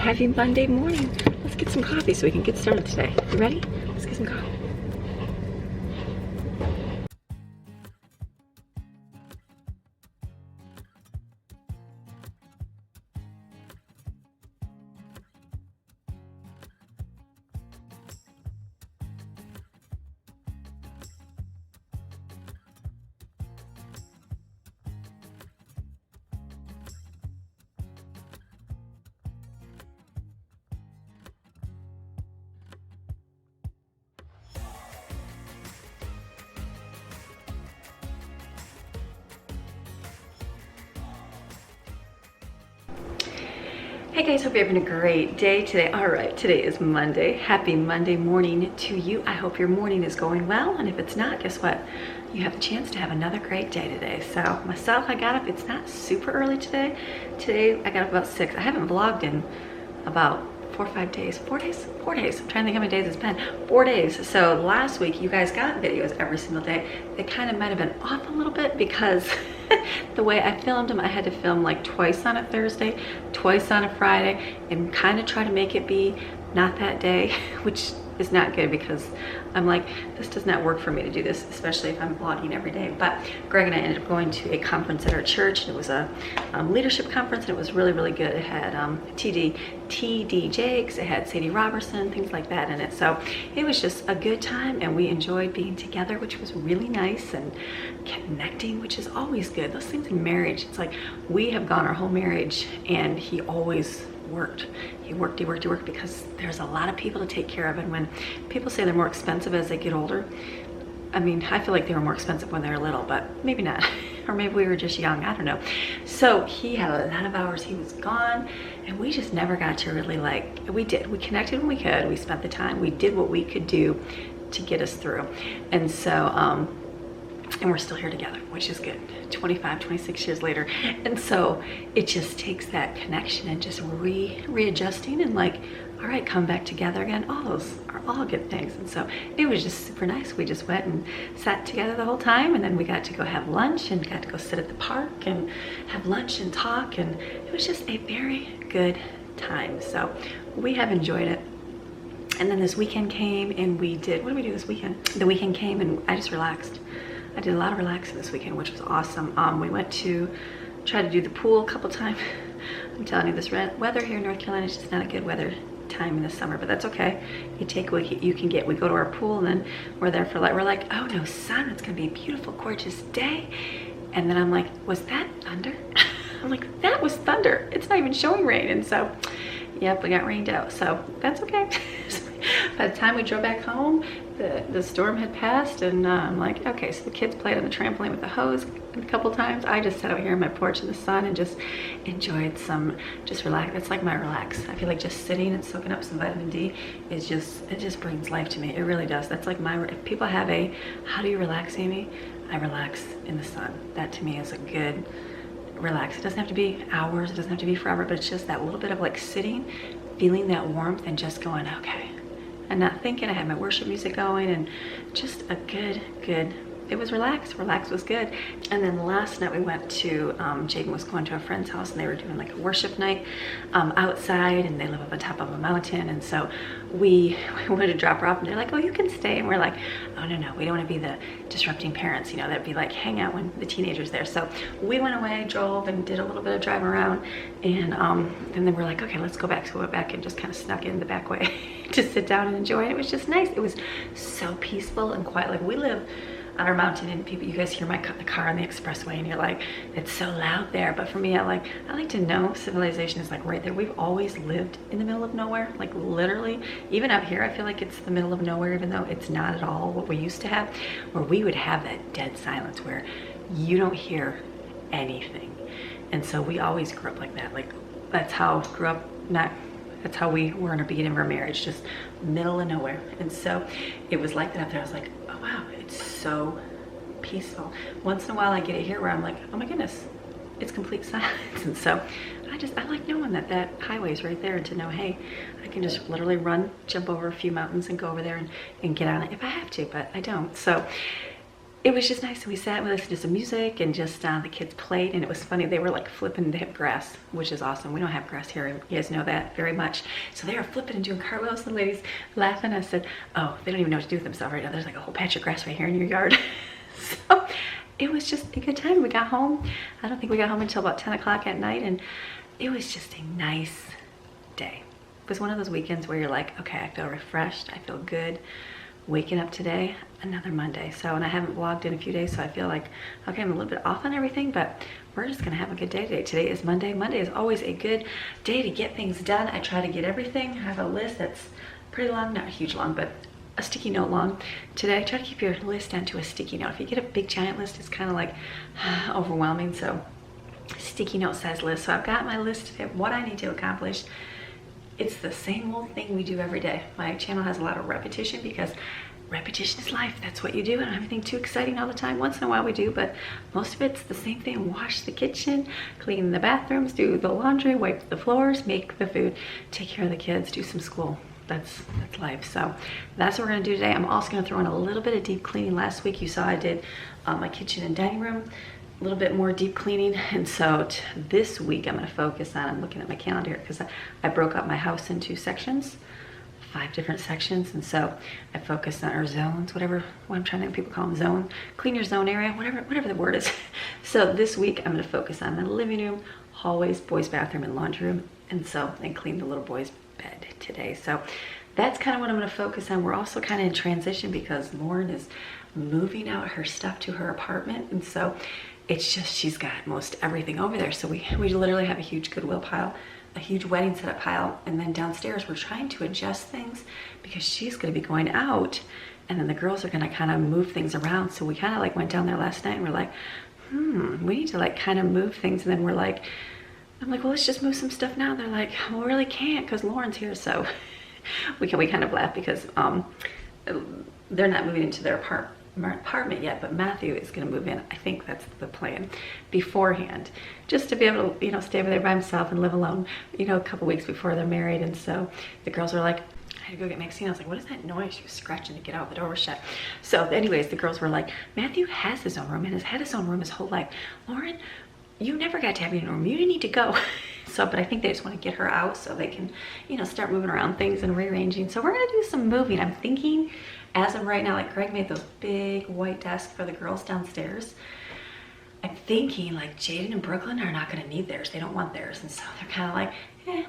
Happy Monday morning. Let's get some coffee so we can get started today. You ready? Let's get some coffee. Hey guys, hope you're having a great day today. All right, today is Monday. Happy Monday morning to you. I hope your morning is going well, and if it's not, guess what? You have a chance to have another great day today. So myself, I got up, it's not super early today. Today I got up about 6. I haven't vlogged in about 4 or 5 days. 4 days? 4 days. I'm trying to think how many days it's been. 4 days. So last week you guys got videos every single day. They kind of might have been off a little bit because the way I filmed them, I had to film like twice on a Thursday, twice on a Friday, and kind of try to make it be not that day, which is not good because I'm like, this does not work for me to do this, especially if I'm vlogging every day. But Greg and I ended up going to a conference at our church, and it was a leadership conference, and it was really, really good. It had TD Jakes, it had Sadie Robertson, things like that in it. So it was just a good time, and we enjoyed being together, which was really nice, and connecting, which is always good. Those things in marriage, it's like we have gone our whole marriage, and he always worked. He worked because there's a lot of people to take care of, and when people say they're more expensive as they get older, I mean, I feel like they were more expensive when they were little, but maybe not. Or maybe we were just young, I don't know. So he had a lot of hours he was gone, and we just never got to really we connected when we could, we spent the time, we did what we could do to get us through. And so and we're still here together, which is good, 25, 26 years later. And so it just takes that connection and just readjusting and like, all right, come back together again. All those are all good things. And so it was just super nice. We just went and sat together the whole time, and then we got to go have lunch and got to go sit at the park and have lunch and talk, and it was just a very good time. So we have enjoyed it. And then this weekend came, and we did, what did we do this weekend? The weekend came and I just relaxed. I did a lot of relaxing this weekend, which was awesome. We went to try to do the pool a couple times. I'm telling you, this weather here in North Carolina is just not a good weather time in the summer, but that's okay. You take what you can get. We go to our pool, and then we're there for we're like, oh no, sun, it's gonna be a beautiful, gorgeous day. And then I'm like, was that thunder? I'm like, that was thunder. It's not even showing rain. And so, yep, we got rained out, so that's okay. By the time we drove back home, the storm had passed, and I'm like, okay, so the kids played on the trampoline with the hose a couple times. I just sat out here on my porch in the sun and just enjoyed just relax. It's like my relax. I feel like just sitting and soaking up some vitamin D it just brings life to me. It really does. That's like if people have how do you relax, Amy? I relax in the sun. That to me is a good relax. It doesn't have to be hours, it doesn't have to be forever, but it's just that little bit of like sitting, feeling that warmth, and just going, okay, and not thinking. I had my worship music going, and just a good, it was relaxed. Relax was good. And then last night we went to, Jaden was going to a friend's house, and they were doing like a worship night outside, and they live up on top of a mountain. And so we wanted to drop her off, and they're like, oh, you can stay. And we're like, oh, no, we don't want to be the disrupting parents, you know, that'd be like hang out when the teenagers there. So we went away, drove, and did a little bit of driving around. And then we're like, okay, let's go back. So we went back and just kind of snuck in the back way to sit down and enjoy it. It was just nice. It was so peaceful and quiet. Like, we live on our mountain, and people, you guys hear the car on the expressway, and you're like, it's so loud there. But for me, I like to know civilization is like right there. We've always lived in the middle of nowhere, like literally. Even up here, I feel like it's the middle of nowhere, even though it's not at all what we used to have, where we would have that dead silence where you don't hear anything. And so we always grew up like that. Like, that's how that's how we were in the beginning of our marriage, just middle of nowhere. And so it was like that up there. I was like, oh wow, it's so peaceful. Once in a while I get it here where I'm like, oh my goodness, it's complete silence. And so I like knowing that highway is right there, and to know, hey, I can just literally jump over a few mountains and go over there and get on it if I have to, but I don't. So it was just nice. We sat, we listened to some music, and just the kids played, and it was funny. They were like flipping. They have grass, which is awesome. We don't have grass here. You guys know that very much. So they were flipping and doing cartwheels. The ladies laughing. I said, oh, they don't even know what to do with themselves right now. There's like a whole patch of grass right here in your yard. So it was just a good time. We got home. I don't think we got home until about 10 o'clock at night, and it was just a nice day. It was one of those weekends where you're like, okay, I feel refreshed. I feel good. Waking up today, another Monday. So, and I haven't vlogged in a few days, so I feel like, okay, I'm a little bit off on everything, but we're just gonna have a good day today. Today is Monday. Monday is always a good day to get things done. I try to get everything. I have a list that's pretty long, not huge long, but a sticky note long. Today, I try to keep your list down to a sticky note. If you get a big giant list, it's kind of like overwhelming. So, sticky note size list. So I've got my list of what I need to accomplish. It's the same old thing we do every day. My channel has a lot of repetition because repetition is life. That's what you do. I don't have anything too exciting all the time. Once in a while we do, but most of it's the same thing. Wash the kitchen, clean the bathrooms, do the laundry, wipe the floors, make the food, take care of the kids, do some school. That's life. So that's what we're gonna do today. I'm also gonna throw in a little bit of deep cleaning. Last week you saw I did my kitchen and dining room, a little bit more deep cleaning, and so this week I'm going to focus on, I'm looking at my calendar here because I broke up my house into sections, 5 different sections, and so I focused on our zones, what I'm trying to think people call them, zone, clean your zone area, whatever the word is. So this week I'm going to focus on the living room, hallways, boys' bathroom, and laundry room, and clean the little boy's bed today. So that's kind of what I'm going to focus on. We're also kind of in transition because Lauren is moving out her stuff to her apartment, and so it's just, she's got most everything over there. So we literally have a huge Goodwill pile, a huge wedding setup pile, and then downstairs we're trying to adjust things because she's going to be going out, and then the girls are going to kind of move things around. So we kind of like went down there last night and we're like, we need to like kind of move things, and then we're like, I'm like, well, let's just move some stuff now. They're like, well, we really can't because Lauren's here. So we kind of laugh because they're not moving into their apartment yet, but Matthew is going to move in. I think that's the plan beforehand, just to be able to, you know, stay over there by himself and live alone, you know, a couple weeks before they're married. And so the girls were like, I had to go get Maxine. I was like, what is that noise? She was scratching to get out. The door was shut. So anyways, the girls were like, Matthew has his own room and has had his own room his whole life. Lauren, you never got to have your own room. You didn't need to go. So, but I think they just want to get her out so they can, you know, start moving around things and rearranging. So we're going to do some moving. I'm thinking as of right now, like Greg made those big white desks for the girls downstairs. I'm thinking like Jaden and Brooklyn are not going to need theirs. They don't want theirs. And so they're kind of like,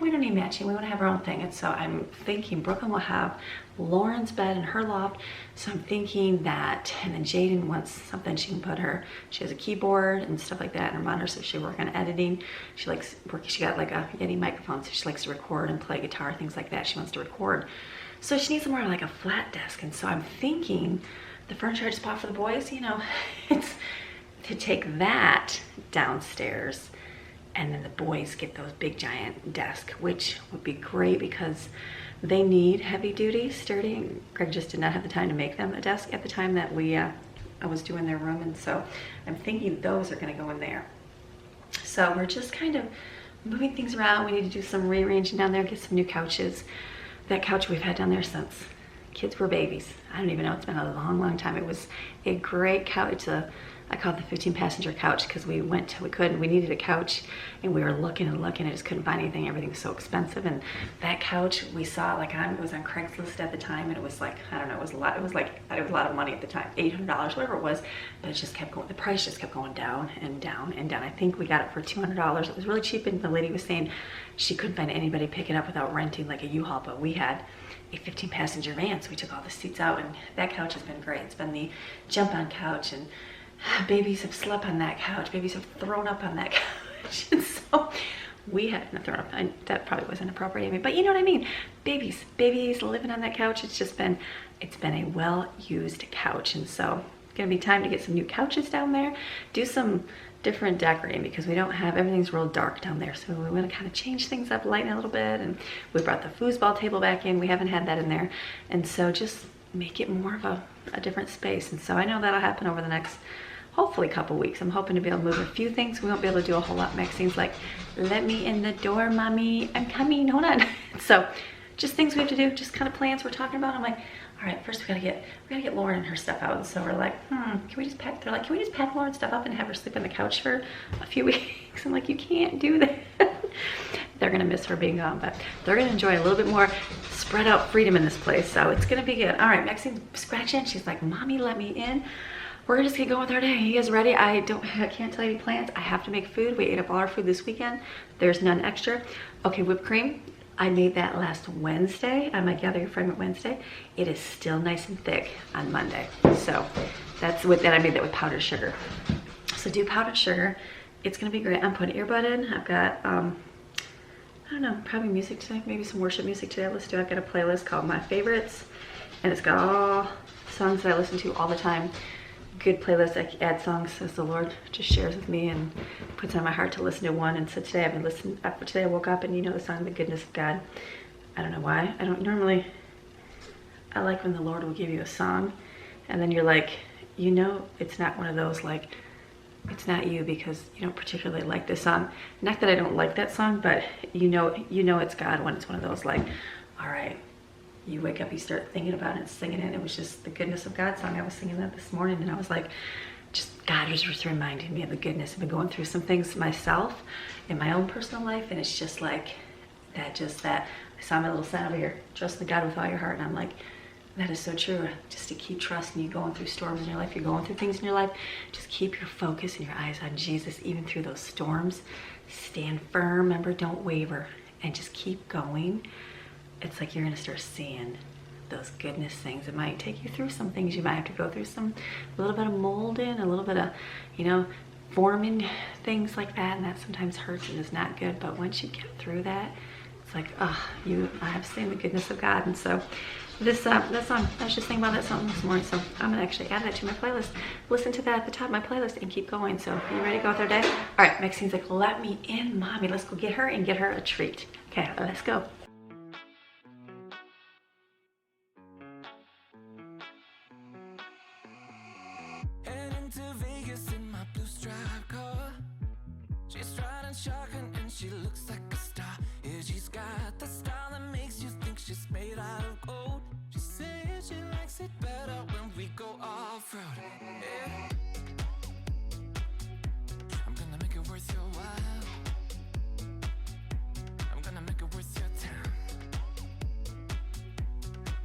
we don't need matching. We want to have our own thing. And so I'm thinking Brooklyn will have Lauren's bed in her loft. So I'm thinking that, and then Jaden wants something she can put her, she has a keyboard and stuff like that in her monitor. So she work on editing. She likes working. She got like a Yeti microphone. So she likes to record and play guitar, things like that. She wants to record. So she needs somewhere like a flat desk. And so I'm thinking the furniture I just bought for the boys, you know, it's to take that downstairs, and then the boys get those big giant desks, which would be great because they need heavy duty, sturdy, and Greg just did not have the time to make them a desk at the time that I was doing their room. And so I'm thinking those are going to go in there. So we're just kind of moving things around. We need to do some rearranging down there, get some new couches. That couch we've had down there since kids were babies. I don't even know, it's been a long time. It was a great couch. I call it the 15-passenger couch because we needed a couch, and we were looking and just couldn't find anything. Everything was so expensive. And that couch we saw like it was on Craigslist at the time, and it was like, I don't know, it was a lot of money at the time, $800, whatever it was, but it just kept going, the price just kept going down and down and down. I think we got it for $200. It was really cheap, and the lady was saying she couldn't find anybody pick it up without renting like a U-Haul, but we had a 15-passenger van, so we took all the seats out, and that couch has been great. It's been the jump-on couch, and babies have slept on that couch. Babies have thrown up on that couch. And so we have not thrown up. That probably wasn't appropriate, but you know what I mean. Babies living on that couch. It's been a well-used couch. And so it's gonna be time to get some new couches down there, do some different decorating because we don't have, everything's real dark down there. So we want to kind of change things up, lighten a little bit. And we brought the foosball table back in. We haven't had that in there. And so just make it more of a different space. And so I know that'll happen over the next, hopefully, couple weeks. I'm hoping to be able to move a few things. We won't be able to do a whole lot. Maxine's like, let me in the door, mommy, I'm coming, hold on. So just things we have to do, just kind of plans we're talking about. I'm like, all right, first we gotta get Lauren and her stuff out. And so we're like, can we just pack? They're like, can we just pack Lauren's stuff up and have her sleep on the couch for a few weeks? I'm like, you can't do that. They're gonna miss her being gone, but they're gonna enjoy a little bit more spread out freedom in this place. So it's gonna be good. All right, Maxine's scratching. She's like, Mommy, let me in. We're just gonna go with our day. He is ready. I can't tell you any plans. I have to make food. We ate up all our food this weekend. There's none extra. Okay, whipped cream. I made that last Wednesday. I'm like, gather your friend Wednesday. It is still nice and thick on Monday. So that's with that. I made that with powdered sugar. So do powdered sugar. It's gonna be great. I'm putting an earbud in. I've got, I don't know, probably music today. Maybe some worship music today. Let's do. I've got a playlist called My Favorites. And it's got all songs that I listen to all the time. Good playlist. I add songs as the Lord just shares with me and puts on my heart to listen to one. And so today I've been listening. Today I woke up and you know the song, The Goodness of God. I don't know why. I don't normally. I like when the Lord will give you a song and then you're like, you know, it's not one of those like, it's not you because you don't particularly like this song. Not that I don't like that song, but you know it's God when it's one of those like, all right. You wake up, you start thinking about it and singing it. It was just the Goodness of God song. I was singing that this morning and I was like, God was just reminding me of the goodness. I've been going through some things myself in my own personal life and it's just like that I saw my little sign over here, trust the God with all your heart. And I'm like, that is so true. Just to keep trusting you going through storms in your life, you're going through things in your life, just keep your focus and your eyes on Jesus, even through those storms. Stand firm, remember, don't waver and just keep going. It's like you're gonna start seeing those goodness things. It might take you through some things. You might have to go through a little bit of molding, a little bit of, you know, forming things like that. And that sometimes hurts and is not good. But once you get through that, it's like, I have seen the goodness of God. And so this, that song, I was just thinking about that song this morning. So I'm gonna actually add that to my playlist. Listen to that at the top of my playlist and keep going. So you ready to go with our day? All right, Maxine's like, let me in, Mommy. Let's go get her and get her a treat. Okay, let's go. Shocking and she looks like a star. Yeah, she's got the style that makes you think she's made out of gold. She says she likes it better when we go off-road. Yeah. I'm gonna make it worth your while. I'm gonna make it worth your time.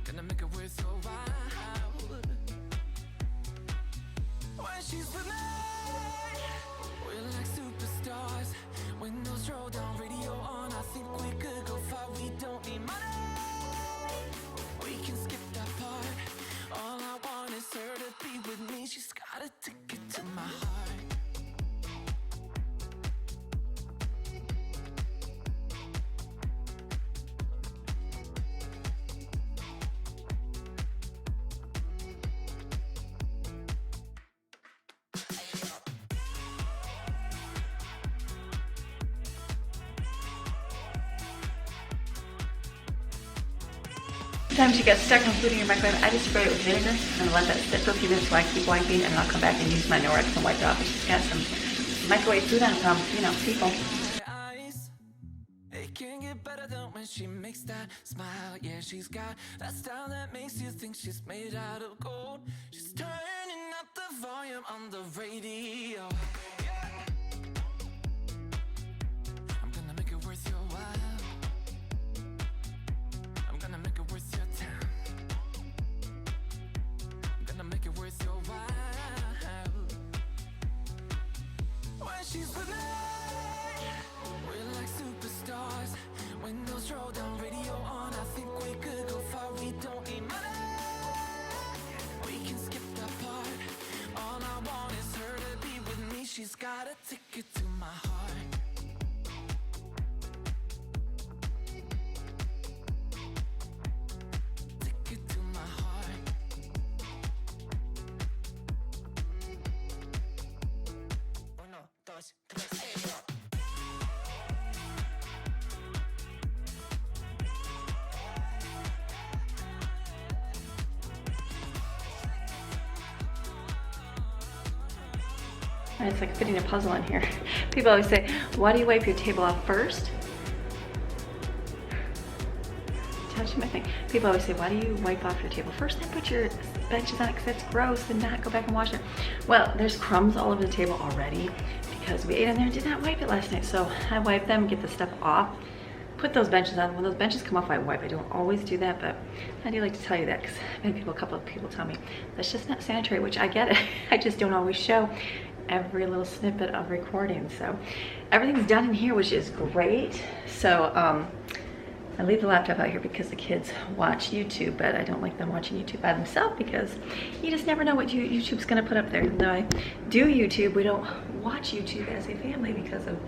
Gonna make it worth your while. When she's with me, we're like superstars. Windows roll down, radio on. I think we could go far. We don't need money. We can skip that part. All I want is her to be with me. She's got a ticket to my heart. Sometimes you get stuck in food in your microwave. I just spray it with vinegar and let that sit for a few minutes while I keep wiping, and I'll come back and use my Norwex and wipe it off. It's just got some microwave food on from, you know, people. It can get better than when she makes that smile. Yeah, she's got that style that makes you think she's made out of gold. She's turning up the volume on the radio. I'm gonna make it worth your while. I'm gonna make it worth your time. I'm gonna make it worth your while. When she's with me, we're like superstars. Windows roll down, radio on. I think we could go far. We don't need money. We can skip that part. All I want is her to be with me. She's got a ticket to my heart. Ticket to my heart. Uno, dos, tres, It's like fitting a puzzle in here. People always say, why do you wipe your table off first? Touch do my thing. People always say, why do you wipe off your table? First, then put your benches on it because it's gross, and not go back and wash it. Well, there's crumbs all over the table already because we ate in there and did not wipe it last night. So I wipe them, get the stuff off, put those benches on. When those benches come off, I wipe. I don't always do that, but I do like to tell you that because I've had a couple of people tell me that's just not sanitary, which I get it. I just don't always show every little snippet of recording. So everything's done in here, which is great. So I leave the laptop out here because the kids watch YouTube, but I don't like them watching YouTube by themselves because you just never know what YouTube's gonna put up there. Even though I do YouTube, we don't watch YouTube as a family because of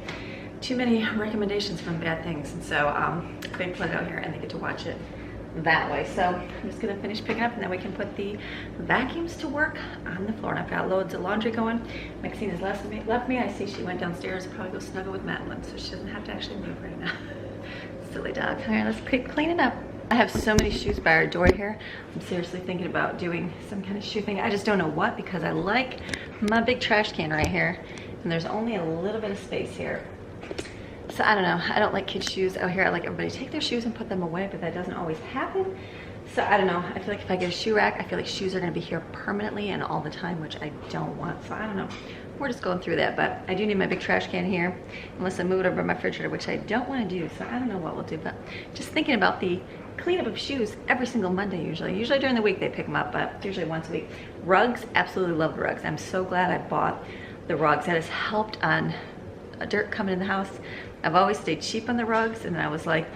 too many recommendations from bad things. And so they put it out here and they get to watch it that way. So I'm just gonna finish picking up and then we can put the vacuums to work on the floor. And I've got loads of laundry going. Maxine has left me. I see she went downstairs to probably go snuggle with Madeline, so she doesn't have to actually move right now. Silly dog. All right, let's keep cleaning up. I have so many shoes by our door here. I'm seriously thinking about doing some kind of shoe thing. I just don't know what, because I like my big trash can right here and there's only a little bit of space here. So I don't know, I don't like kids' shoes out here. I like everybody to take their shoes and put them away, but that doesn't always happen. So I don't know, I feel like if I get a shoe rack, I feel like shoes are gonna be here permanently and all the time, which I don't want. So I don't know, we're just going through that, but I do need my big trash can here, unless I move it over my refrigerator, which I don't wanna do. So I don't know what we'll do, but just thinking about the cleanup of shoes every single Monday usually. Usually during the week they pick them up, but usually once a week. Rugs, absolutely love the rugs. I'm so glad I bought the rugs. That has helped on dirt coming in the house. I've always stayed cheap on the rugs, and then I was like,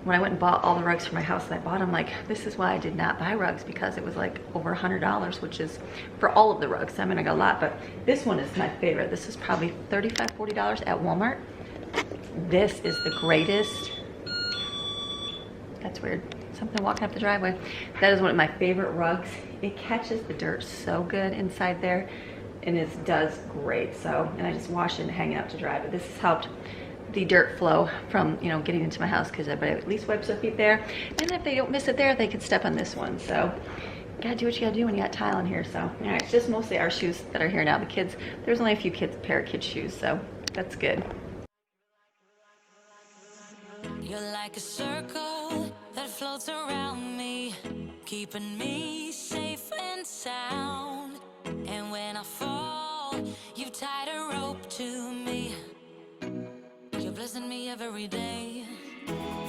when I went and bought all the rugs for my house, and I bought them, like, this is why I did not buy rugs, because it was like over $100, which is for all of the rugs. I mean, I got a lot, but this one is my favorite. This is probably $35, $40 at Walmart. This is the greatest. That's weird. Something walking up the driveway. That is one of my favorite rugs. It catches the dirt so good inside there, and it does great. So, and I just wash it and hang it out to dry. But this has helped the dirt flow from, you know, getting into my house, because everybody at least wipes their feet there. And if they don't miss it there, they can step on this one. So you gotta do what you gotta do when you got tile in here. So all right, it's just mostly our shoes that are here now. The kids, there's only a few pair of kids' shoes, so that's good. You're like a circle that floats around me, keeping me safe and sound. And when I fall, you've tied a rope to me. You're blessing me every day.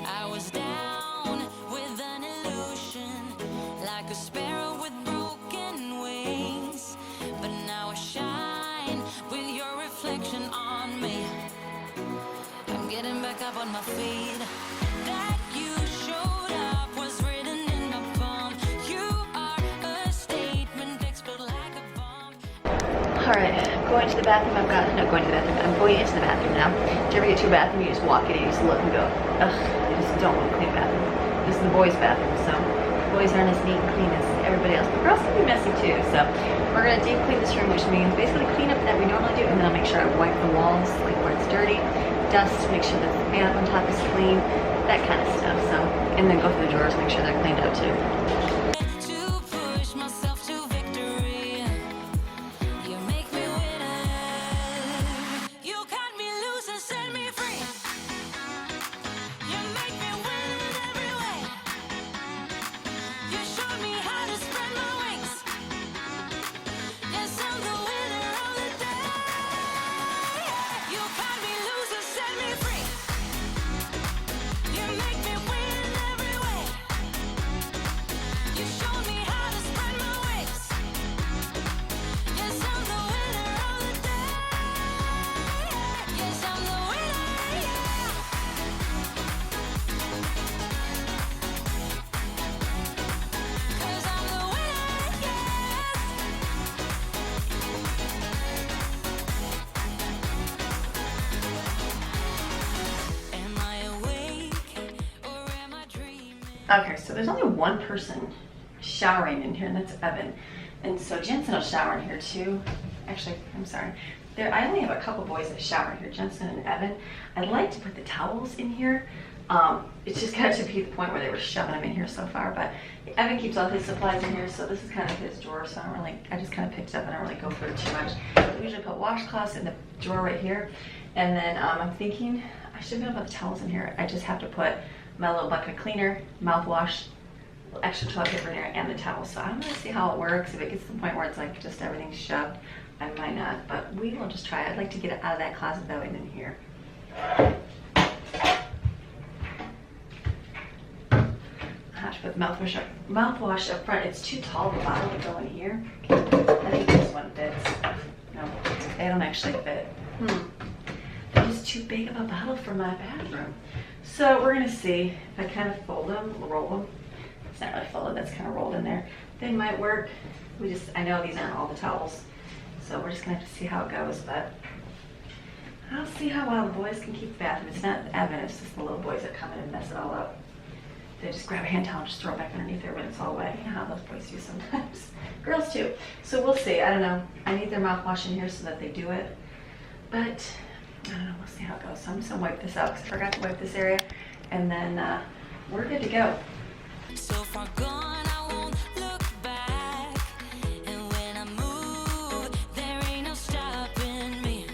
I was down with an illusion, like a sparrow with broken wings, but now I shine with your reflection on me. I'm getting back up on my feet. That you showed up was written in my palm. You are a statement, explode like a bomb. All right, I'm going to the bathroom. I'm not going to the bathroom. I'm going into the bathroom now. Do you ever get to a bathroom, you just walk in and you just look and go, ugh, I just don't want to clean a bathroom. This is the boys' bathroom, so boys aren't as neat and clean as everybody else. But girls can be messy too. So we're gonna deep clean this room, which means basically clean up that we normally do, and then I'll make sure I wipe the walls, like where it's dirty, dust, make sure that the fan up on top is clean, that kind of stuff. So, and then go through the drawers, make sure they're cleaned up too. To push myself to victory, you make me winner. You cut me loose and set me free. You make me win in every way. You showed me how to spread my wings. Yes, I'm the winner of the day. You cut me loose and set me free. You make me win in every way. You showed me how to spread my wings. Yes, I'm the winner of the day. Yes, I'm the winner, yeah. 'Cause I'm the winner, yes. Am I awake or am I dreaming? Okay, so there's only one person showering in here, and that's Evan. And so Jensen will shower in here too. Actually, I'm sorry. I only have a couple boys that shower in here, Jensen and Evan. I'd like to put the towels in here. It's just got to be the point where they were shoving them in here so far, but Evan keeps all his supplies in here, so this is kind of his drawer, so I just kind of picked it up and I don't really go through it too much. I usually put washcloths in the drawer right here, and then I'm thinking I should be able to put the towels in here. I just have to put my little bucket cleaner, mouthwash, extra toilet paper in there, and the towel. So I'm gonna see how it works. If it gets to the point where it's like just everything's shoved, I might not, but we will just try it. I'd like to get it out of that closet that way in here. I have to put the mouthwash up front. It's too tall of a bottle to go in here. I think this one fits. No, they don't actually fit. They're just too big of a bottle for my bathroom. So we're gonna see if I kind of fold them, roll them. It's not really folded, that's kind of rolled in there. They might work. I know these aren't all the towels. So we're just gonna have to see how it goes, but I'll see how well the boys can keep the bathroom. It's not Evan, it's just the little boys that come in and mess it all up. They just grab a hand towel and just throw it back underneath there when it's all wet. You know how those boys do sometimes. Girls too. So we'll see, I don't know. I need their mouthwash in here so that they do it. But, I don't know, we'll see how it goes. So I'm just gonna wipe this out because I forgot to wipe this area. And then we're good to go. So far gone, I won't look back. And when I move, there ain't no stopping me.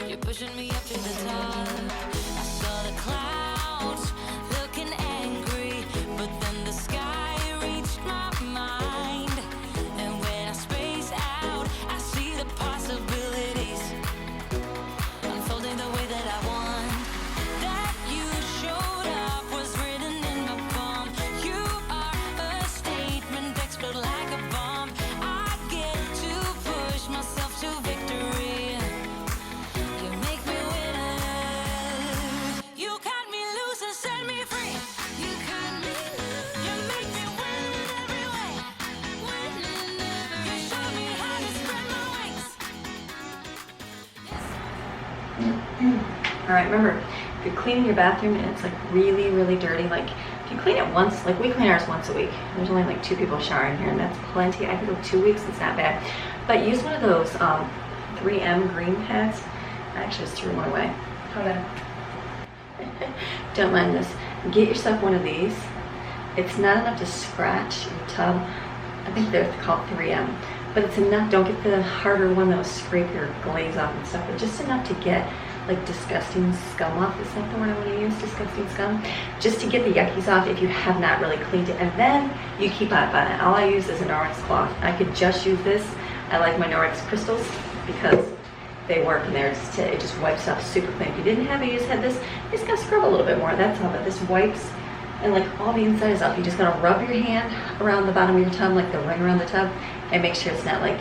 You're pushing me up to the top. I saw the clouds looking angry, but then the sky reached my mind. And when I space out, I see the possibilities unfolding the way that I want. That you showed up was written in my palm. You are a statement, explode like a bomb. I get to push myself to victory. You make me winner. You cut me loose and set me free. You cut me loose. You make me win in every way. You show me how to spread my wings. All right, remember, if you're cleaning your bathroom and it's like really, really dirty, like if you clean it once, like we clean ours once a week. There's only like 2 people showering here and that's plenty. I can go 2 weeks, it's not bad. But use one of those 3M green pads. I actually just threw one away. Hold on. Don't mind this. Get yourself one of these. It's not enough to scratch your tub. I think they're called 3M. But it's enough, don't get the harder one that will scrape your glaze off and stuff, but just enough to get like disgusting scum off. Is that the word I want to use? Disgusting scum? Just to get the yuckies off if you have not really cleaned it. And then you keep up on it. All I use is a Norwex cloth. I could just use this. I like my Norwex crystals because they work and it just wipes off super clean. If you didn't have it, you just had this, you just gotta scrub a little bit more. That's all, but this wipes and like all the inside is off. You just gotta rub your hand around the bottom of your tub, like the ring around the tub, and make sure it's not like,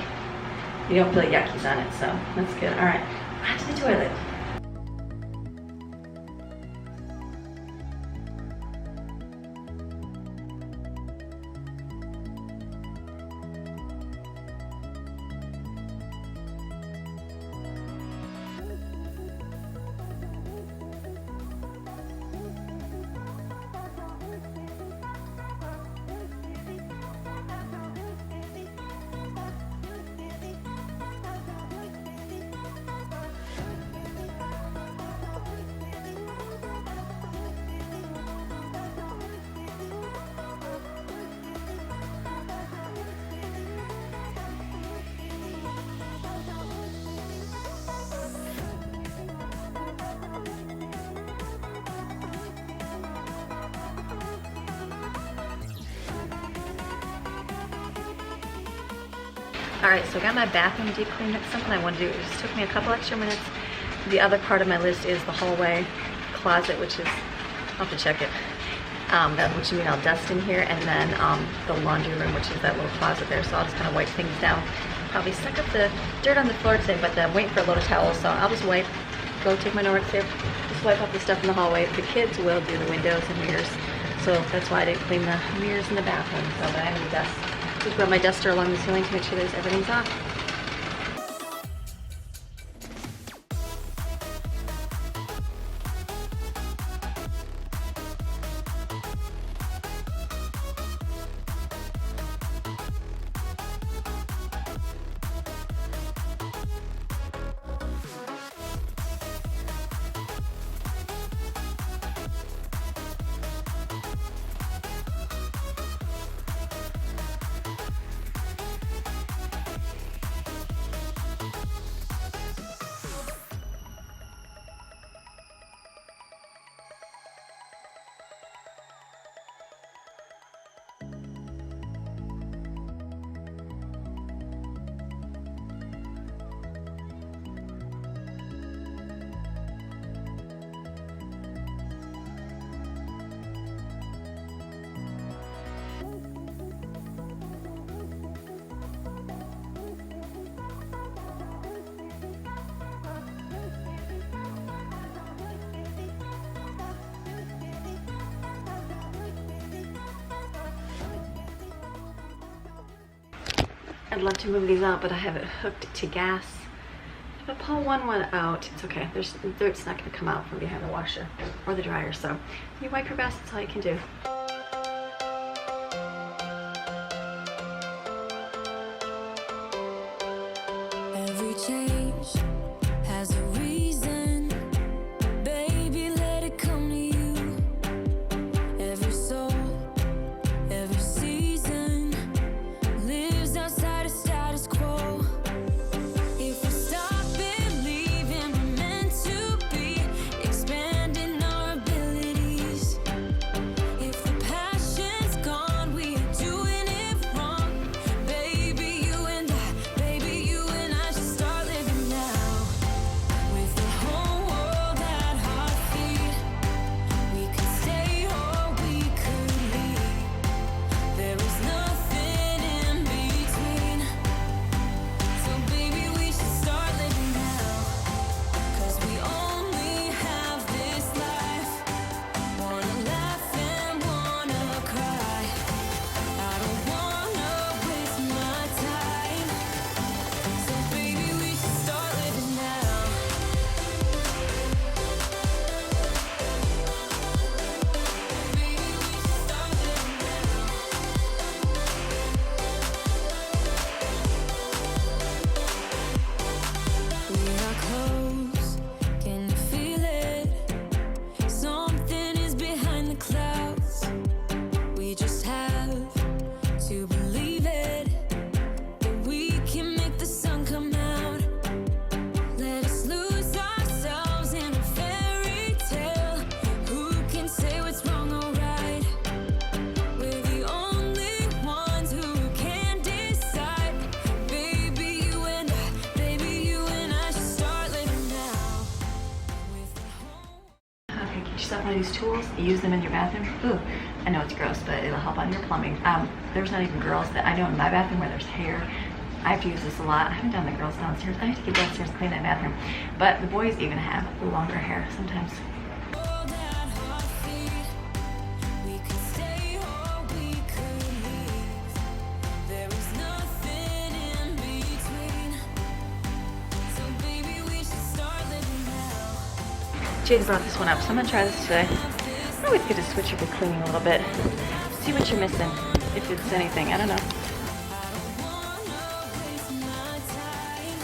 you don't feel yuckies on it. So that's good. All right, on to the toilet. All right, so I got my bathroom deep cleaned. That's something I want to do. It just took me a couple extra minutes. The other part of my list is the hallway closet, which is, I'll have to check it. Which means I'll dust in here, and then the laundry room, which is that little closet there. So I'll just kind of wipe things down. Probably suck up the dirt on the floor today, but I'm waiting for a load of towels, so I'll just wipe. Go take my Norwex here, just wipe up the stuff in the hallway. The kids will do the windows and mirrors, so that's why I didn't clean the mirrors in the bathroom. So, but I have to dust. Just rub my duster along the ceiling to make sure everything's off. I'd love to move these out, but I have it hooked to gas. If I pull one out, it's okay. It's not going to come out from behind the washer or the dryer. So you wipe your vest, that's all you can do. Every change has a reason. Baby, let it come to you. Every soul, every season lives outside of status quo. If we stop believing we're meant to be, expanding our abilities. If the passion's gone, we are doing it wrong. Baby, you and I should start living now. With the whole world at our feet, we could stay or we could leave. There is nothing in between. So baby, we should start living now. 'Cause we only have this life. Wanna laugh and wanna cry. I don't wanna waste my time. So baby, we should start living now. Baby, we should start living now. We are close, can you feel it? Something is behind the clouds. We just have to believe it, that we can make the sun come out. Let us lose ourselves in a fairy tale. Who can say what's wrong or right? We're the only ones who can decide. Baby, you and I should start living now. With the whole Okay, get yourself one of these tools, use them in your bathroom. Ooh, I know it's gross, but it'll help on your plumbing. There's not even girls that I know in my bathroom where there's hair. I have to use this a lot. I haven't done the girls downstairs. I have to get downstairs and clean that bathroom. But the boys even have longer hair sometimes. world at our feet, we could stay or we could leave. There is nothing in between. So baby, we should start living now. Jade brought this one up, so I'm gonna try this today. I always get to switch up your cleaning a little bit. See what you're missing, if it's anything. I don't know. I don't wanna waste my time.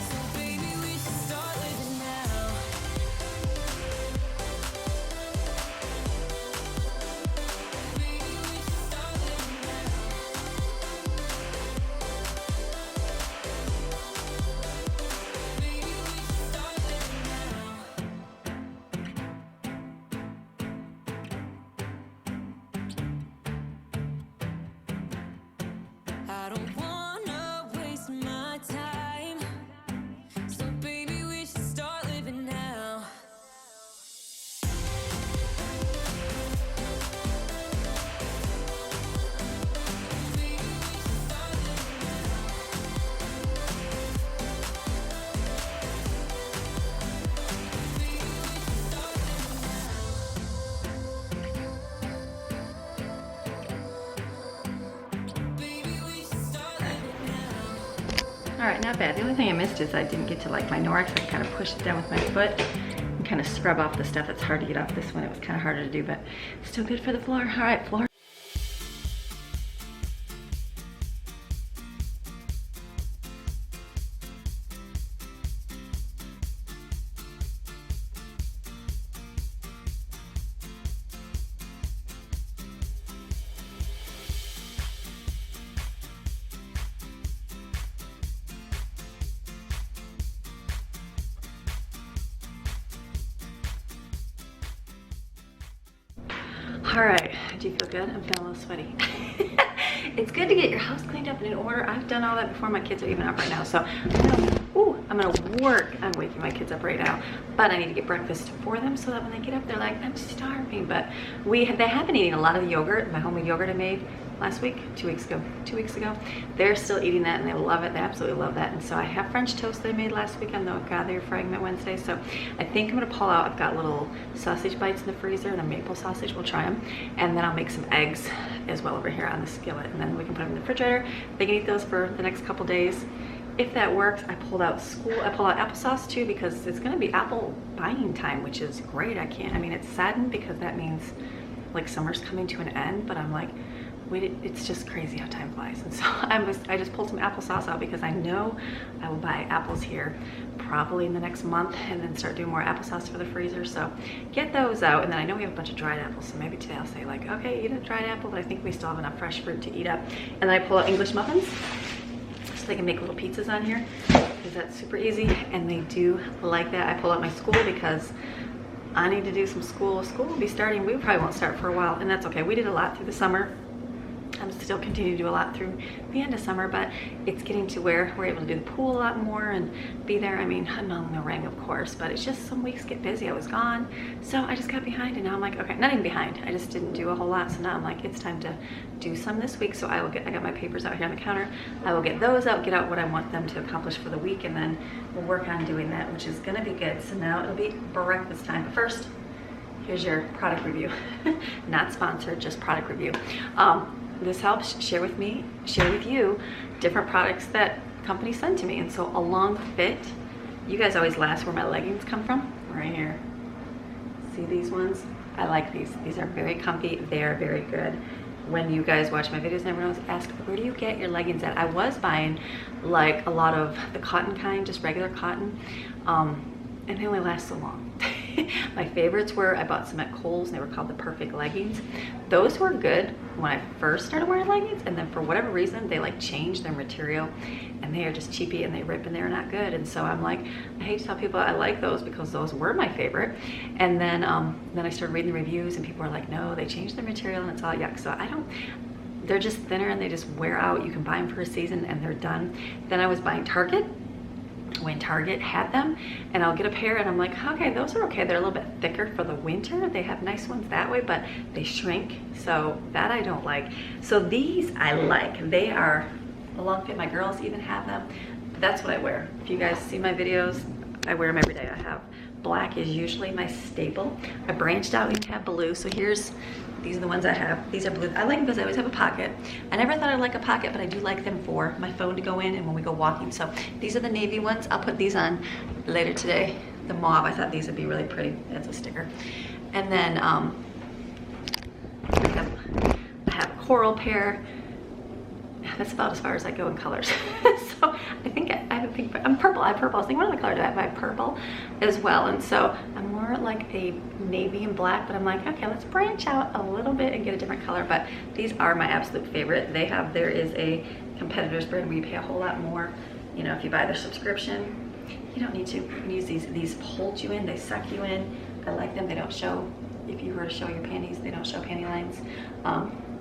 So baby, we should start living now. Baby, we should start living now. Baby, we should start living now. I don't wanna waste my time. So baby, we should start living now. Baby, we should start living now. Baby, we should start living now. Baby, we should start living now. All right, not bad. The only thing I missed is I didn't get to like my Norx. I kind of push it down with my foot and kind of scrub off the stuff that's hard to get off this one. It was kind of harder to do, but still good for the floor. All right, floor. All right, do you feel good? I'm feeling a little sweaty. It's good to get your house cleaned up and in order. I've done all that before my kids are even up right now. So I'm gonna work on waking my kids up right now. But I need to get breakfast for them so that when they get up, they're like, I'm starving. But they have been eating a lot of the yogurt, my homemade yogurt I made. last week, 2 weeks ago. They're still eating that and they love it. They absolutely love that. And so I have French toast that I made last weekend, though. God, they were frying that Wednesday. So I think I'm gonna pull out, I've got little sausage bites in the freezer and a maple sausage, we'll try them. And then I'll make some eggs as well over here on the skillet. And then we can put them in the refrigerator. They can eat those for the next couple days. If that works, I pulled out applesauce too, because it's gonna be apple buying time, which is great. I mean, it's saddened because that means like summer's coming to an end, but I'm like, it's just crazy how time flies. And so I just pulled some applesauce out because I know I will buy apples here probably in the next month and then start doing more applesauce for the freezer. So get those out. And then I know we have a bunch of dried apples, so maybe today I'll say like, okay, eat a dried apple, but I think we still have enough fresh fruit to eat up. And then I pull out English muffins so they can make little pizzas on here, because that's super easy and they do like that. I pull out my school because I need to do some school. School will be starting, we probably won't start for a while, and that's okay. We did a lot through the summer. I'm still continuing to do a lot through the end of summer, but it's getting to where we're able to do the pool a lot more and be there. I mean, along the ring, of course, but it's just some weeks get busy. I was gone, so I just got behind, and now I'm like, okay, not even behind. I just didn't do a whole lot, so now I'm like, it's time to do some this week. So I got my papers out here on the counter. I will get those out, get out what I want them to accomplish for the week, and then we'll work on doing that, which is gonna be good. So now it'll be breakfast time. But first, here's your product review. Not sponsored, just product review. This helps share with you different products that companies send to me. And so along fit, you guys always ask where my leggings come from. Right here. See these ones? I like these. These are very comfy. They are very good. When you guys watch my videos and everyone else asks, where do you get your leggings at? I was buying like a lot of the cotton kind, just regular cotton, and they only last so long. My favorites were, I bought some at Kohl's and they were called the Perfect Leggings. Those were good when I first started wearing leggings, and then for whatever reason they like changed their material and they are just cheapy and they rip and they're not good. And so I'm like, I hate to tell people I like those because those were my favorite. And then I started reading the reviews and people are like, no, they changed their material and it's all yuck. So they're just thinner and they just wear out. You can buy them for a season and they're done. Then I was buying Target when Target had them, and I'll get a pair and I'm like, okay, those are okay. They're a little bit thicker for the winter. They have nice ones that way, but they shrink, so that I don't like. So these I like. They are a long fit. My girls even have them. That's what I wear. If you guys see my videos, I wear them every day. I have black is usually my staple. I branched out and have blue, so these are the ones I have. These are blue. I like them because I always have a pocket. I never thought I'd like a pocket, but I do like them for my phone to go in and when we go walking. So these are the navy ones. I'll put these on later today. The mauve, I thought these would be really pretty as a sticker. And then I have a coral pair. That's about as far as I go in colors. So I think I have a pink, I'm purple. I have purple. I was thinking, what other color do I have? I have purple as well. And so I'm more like a navy and black, but I'm like, okay, let's branch out a little bit and get a different color. But these are my absolute favorite. There is a competitor's brand where you pay a whole lot more. You know, if you buy their subscription, you don't need to use these. These hold you in, they suck you in. I like them. They don't show, if you were to show your panties, they don't show panty lines.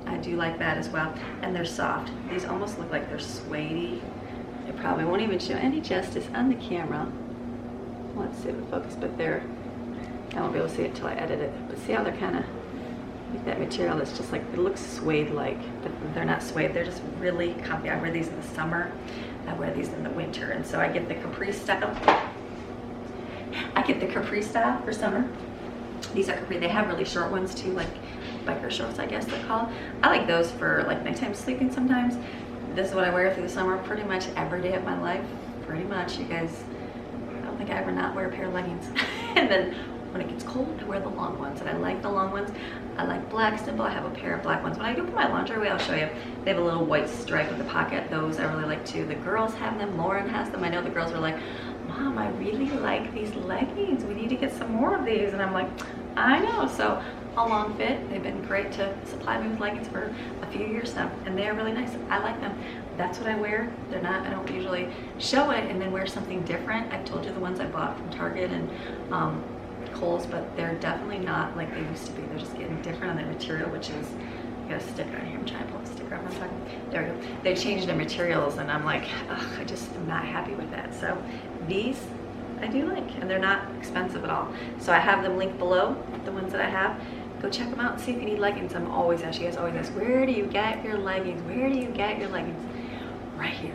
I do like that as well, and they're soft. These almost look like they're suede-y. They probably won't even show any justice on the camera. Let's see if it focuses, but I won't be able to see it until I edit it. But see how they're kind of like that material that's just like, it looks suede-like, but they're not suede. They're just really comfy. I wear these in the summer. I wear these in the winter, and so I get the capri style. I get the capri style for summer. These are capri. They have really short ones too, like biker shorts, I guess they're called. I like those for like nighttime sleeping sometimes. This is what I wear through the summer pretty much every day of my life. Pretty much, you guys. I don't think I ever not wear a pair of leggings. And then when it gets cold, I wear the long ones, and I like the long ones. I like black simple. I have a pair of black ones. When I do put my laundry away, I'll show you. They have a little white stripe with the pocket. Those I really like too. The girls have them. Lauren has them. I know the girls are like, Mom, I really like these leggings. We need to get some more of these. And I'm like, I know. So a long fit. They've been great to supply me with leggings for a few years now, and they're really nice. I like them. That's what I wear. They're not, I don't usually show it and then wear something different. I've told you the ones I bought from Target and Kohl's, but they're definitely not like they used to be. They're just getting different on their material, which is, I got a sticker on here. I'm trying to pull a sticker off. I'm talking. There we go. They changed their materials, and I'm like, ugh, I just am not happy with that. So these I do like, and they're not expensive at all. So I have them linked below, the ones that I have. go check them out and see if you need leggings. I'm always asked, you guys always ask, where do you get your leggings? Where do you get your leggings? Right here.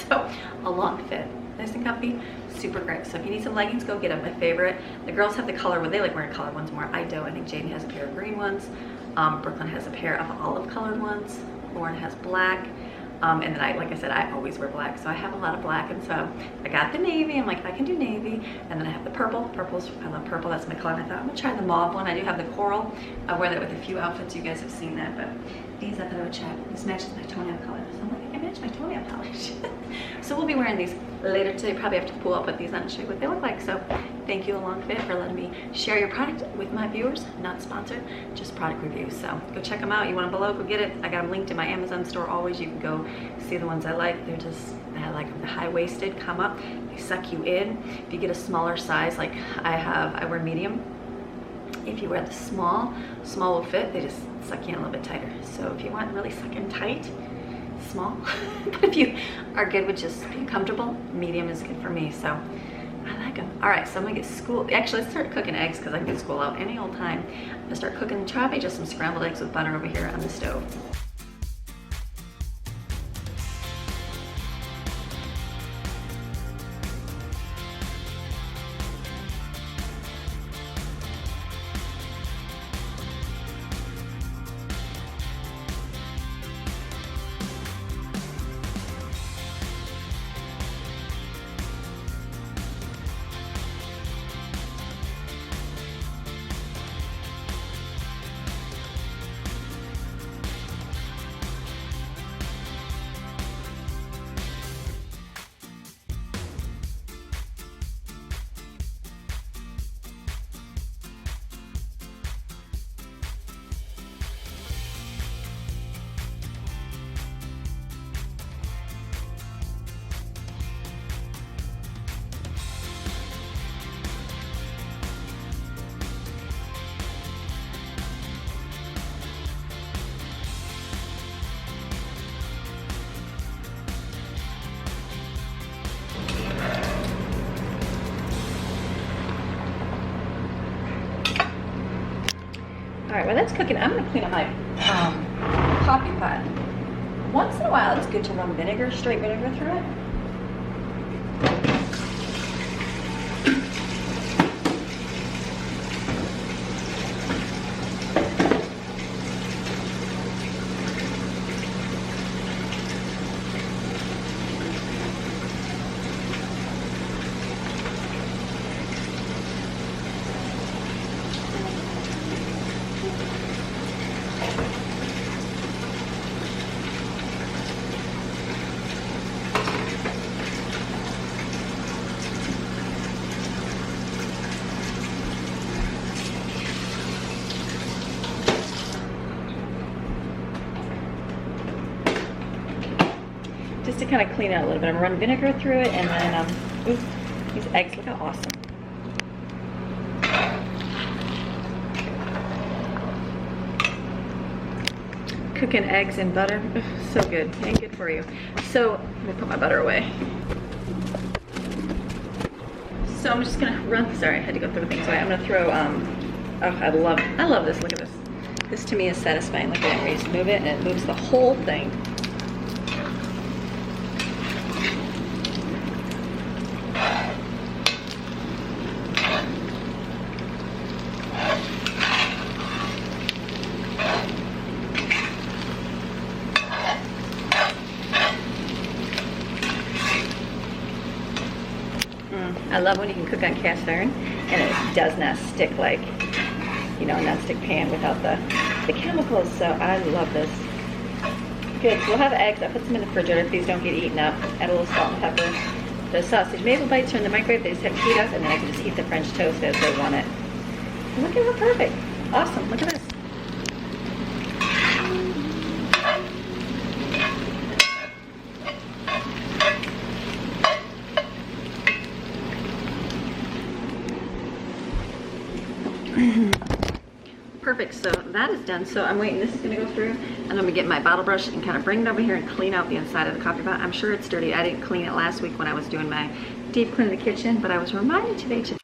So a long fit, nice and comfy, super great. So if you need some leggings, go get them. My favorite, the girls have the color where they like wearing colored ones more. I don't. I think Jaden has a pair of green ones. Brooklyn has a pair of olive colored ones. Lauren has black. And then like I said, I always wear black, so I have a lot of black, and so I got the navy. I'm like, I can do navy, and then I have the purple. I love purple, that's my color. I thought I'm gonna try the mauve one. I do have the coral. I wear that with a few outfits. You guys have seen that, but these I thought I would check. This matches my toenail color, so I'm like, I can match my toenail polish. So we'll be wearing these later today. Probably have to pull up with these on and show you what they look like. So thank you, Along Fit, for letting me share your product with my viewers. Not sponsored, just product reviews. So go check them out. You want them below, go get it. I got them linked in my Amazon store always. You can go see the ones I like. They're just, I like them. The high-waisted, come up, they suck you in. If you get a smaller size, like I wear medium. If you wear the small will fit. They just suck you in a little bit tighter. So if you want really suck in tight, small. But if you are good with just being comfortable, medium is good for me. So I like them. All right, so I'm gonna get school. Actually, let's start cooking eggs because I can get school out any old time. I'm gonna start cooking, try just some scrambled eggs with butter over here on the stove. All right, while that's cooking, I'm gonna clean up my coffee pot. Once in a while, it's good to run vinegar, straight vinegar through it. Just to kind of clean it out a little bit. I'm gonna run vinegar through it, and then ooh, these eggs look how awesome. Cooking eggs in butter, so good. Ain't good for you. So I'm gonna put my butter away. So I'm just gonna run. Sorry, I had to go throw things away. I'm gonna throw. Oh, I love this. Look at this. This to me is satisfying. Look at that. You just move it, and it moves the whole thing. I love when you can cook on cast iron and it does not stick like, you know, a non-stick pan without the chemicals. So I love this. Good. So we'll have eggs. I'll put some in the refrigerator if these don't get eaten up. Add a little salt and pepper. The sausage maple bites are in the microwave. They just have to heat up, and then I can just eat the French toast as they want it. Look at how perfect. Awesome. Look at this. Perfect, so that is done. So I'm waiting, this is gonna go through, and I'm gonna get my bottle brush and kind of bring it over here and clean out the inside of the coffee pot. I'm sure it's dirty. I didn't clean it last week when I was doing my deep clean of the kitchen, but I was reminded today to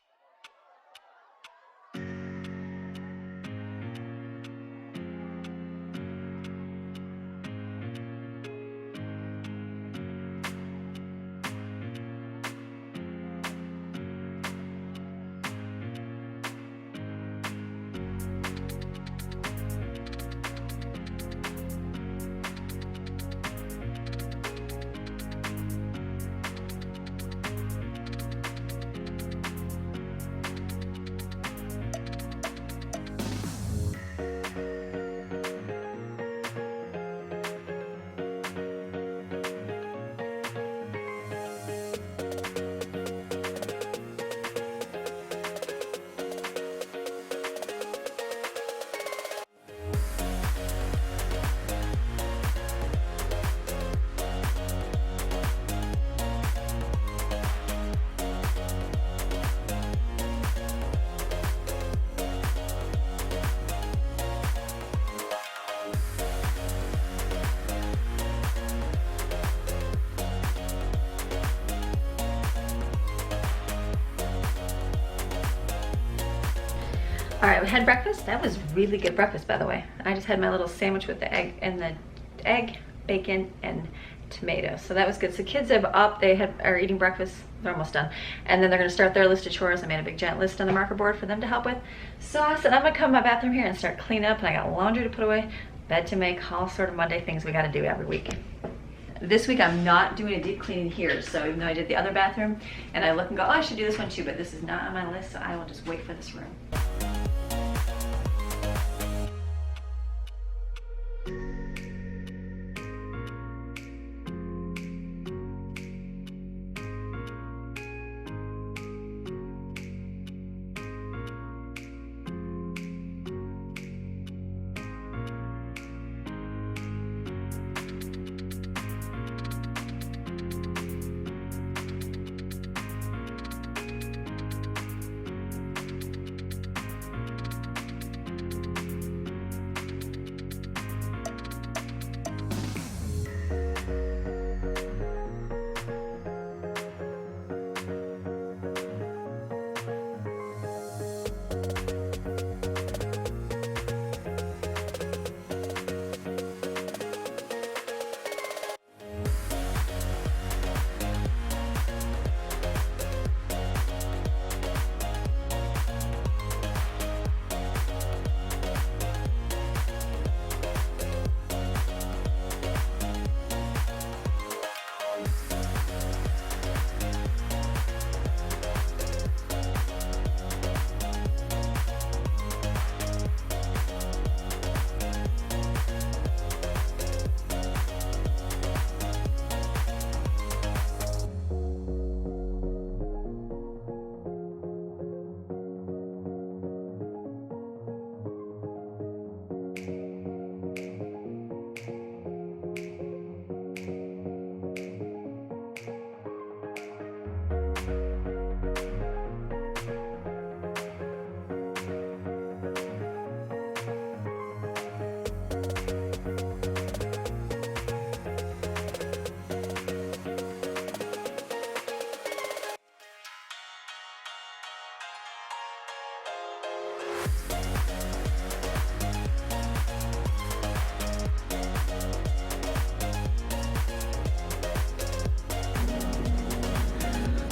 All right, we had breakfast. That was really good breakfast, by the way. I just had my little sandwich with the egg, bacon, and tomato. So that was good. So kids are up, are eating breakfast. They're almost done. And then they're gonna start their list of chores. I made a big giant list on the marker board for them to help with. So I said, I'm gonna come to my bathroom here and start cleaning up, and I got laundry to put away, bed to make, all sort of Monday things we gotta do every week. This week I'm not doing a deep cleaning here, so even though I did the other bathroom, and I look and go, oh, I should do this one too, but this is not on my list, so I will just wait for this room.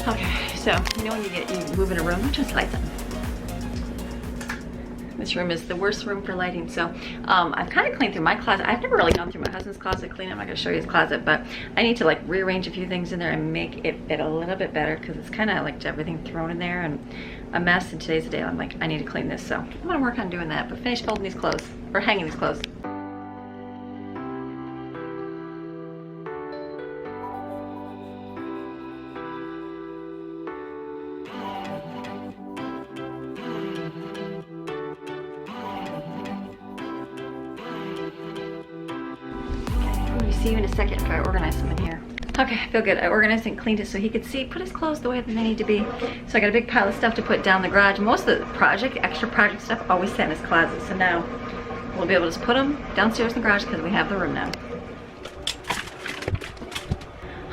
Okay, so you know when you move in a room, just light them. This room is the worst room for lighting. So I've kind of cleaned through my closet. I've never really gone through my husband's closet clean. I'm not gonna show you his closet, but I need to like rearrange a few things in there and make it fit a little bit better because it's kind of like everything thrown in there and a mess. And today's the day I'm like, I need to clean this. So I'm gonna work on doing that, but finish folding these clothes or hanging these clothes. See you in a second after I organize them in here. Okay, I feel good. I organized and cleaned it so he could see, put his clothes the way that they need to be. So I got a big pile of stuff to put down the garage. Most of the extra project stuff always sat in his closet. So now we'll be able to just put them downstairs in the garage because we have the room now.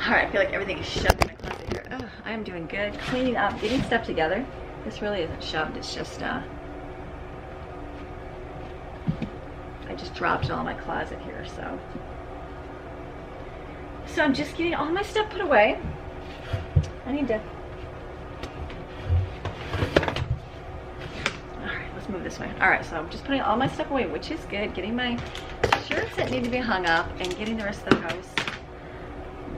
All right, I feel like everything is shoved in my closet here. Oh, I am doing good. Cleaning up, getting stuff together. This really isn't shoved, it's just, I just dropped it all in my closet here, so. So I'm just getting all my stuff put away. I need to. All right, let's move this way. All right, so I'm just putting all my stuff away, which is good. Getting my shirts that need to be hung up and getting the rest of the house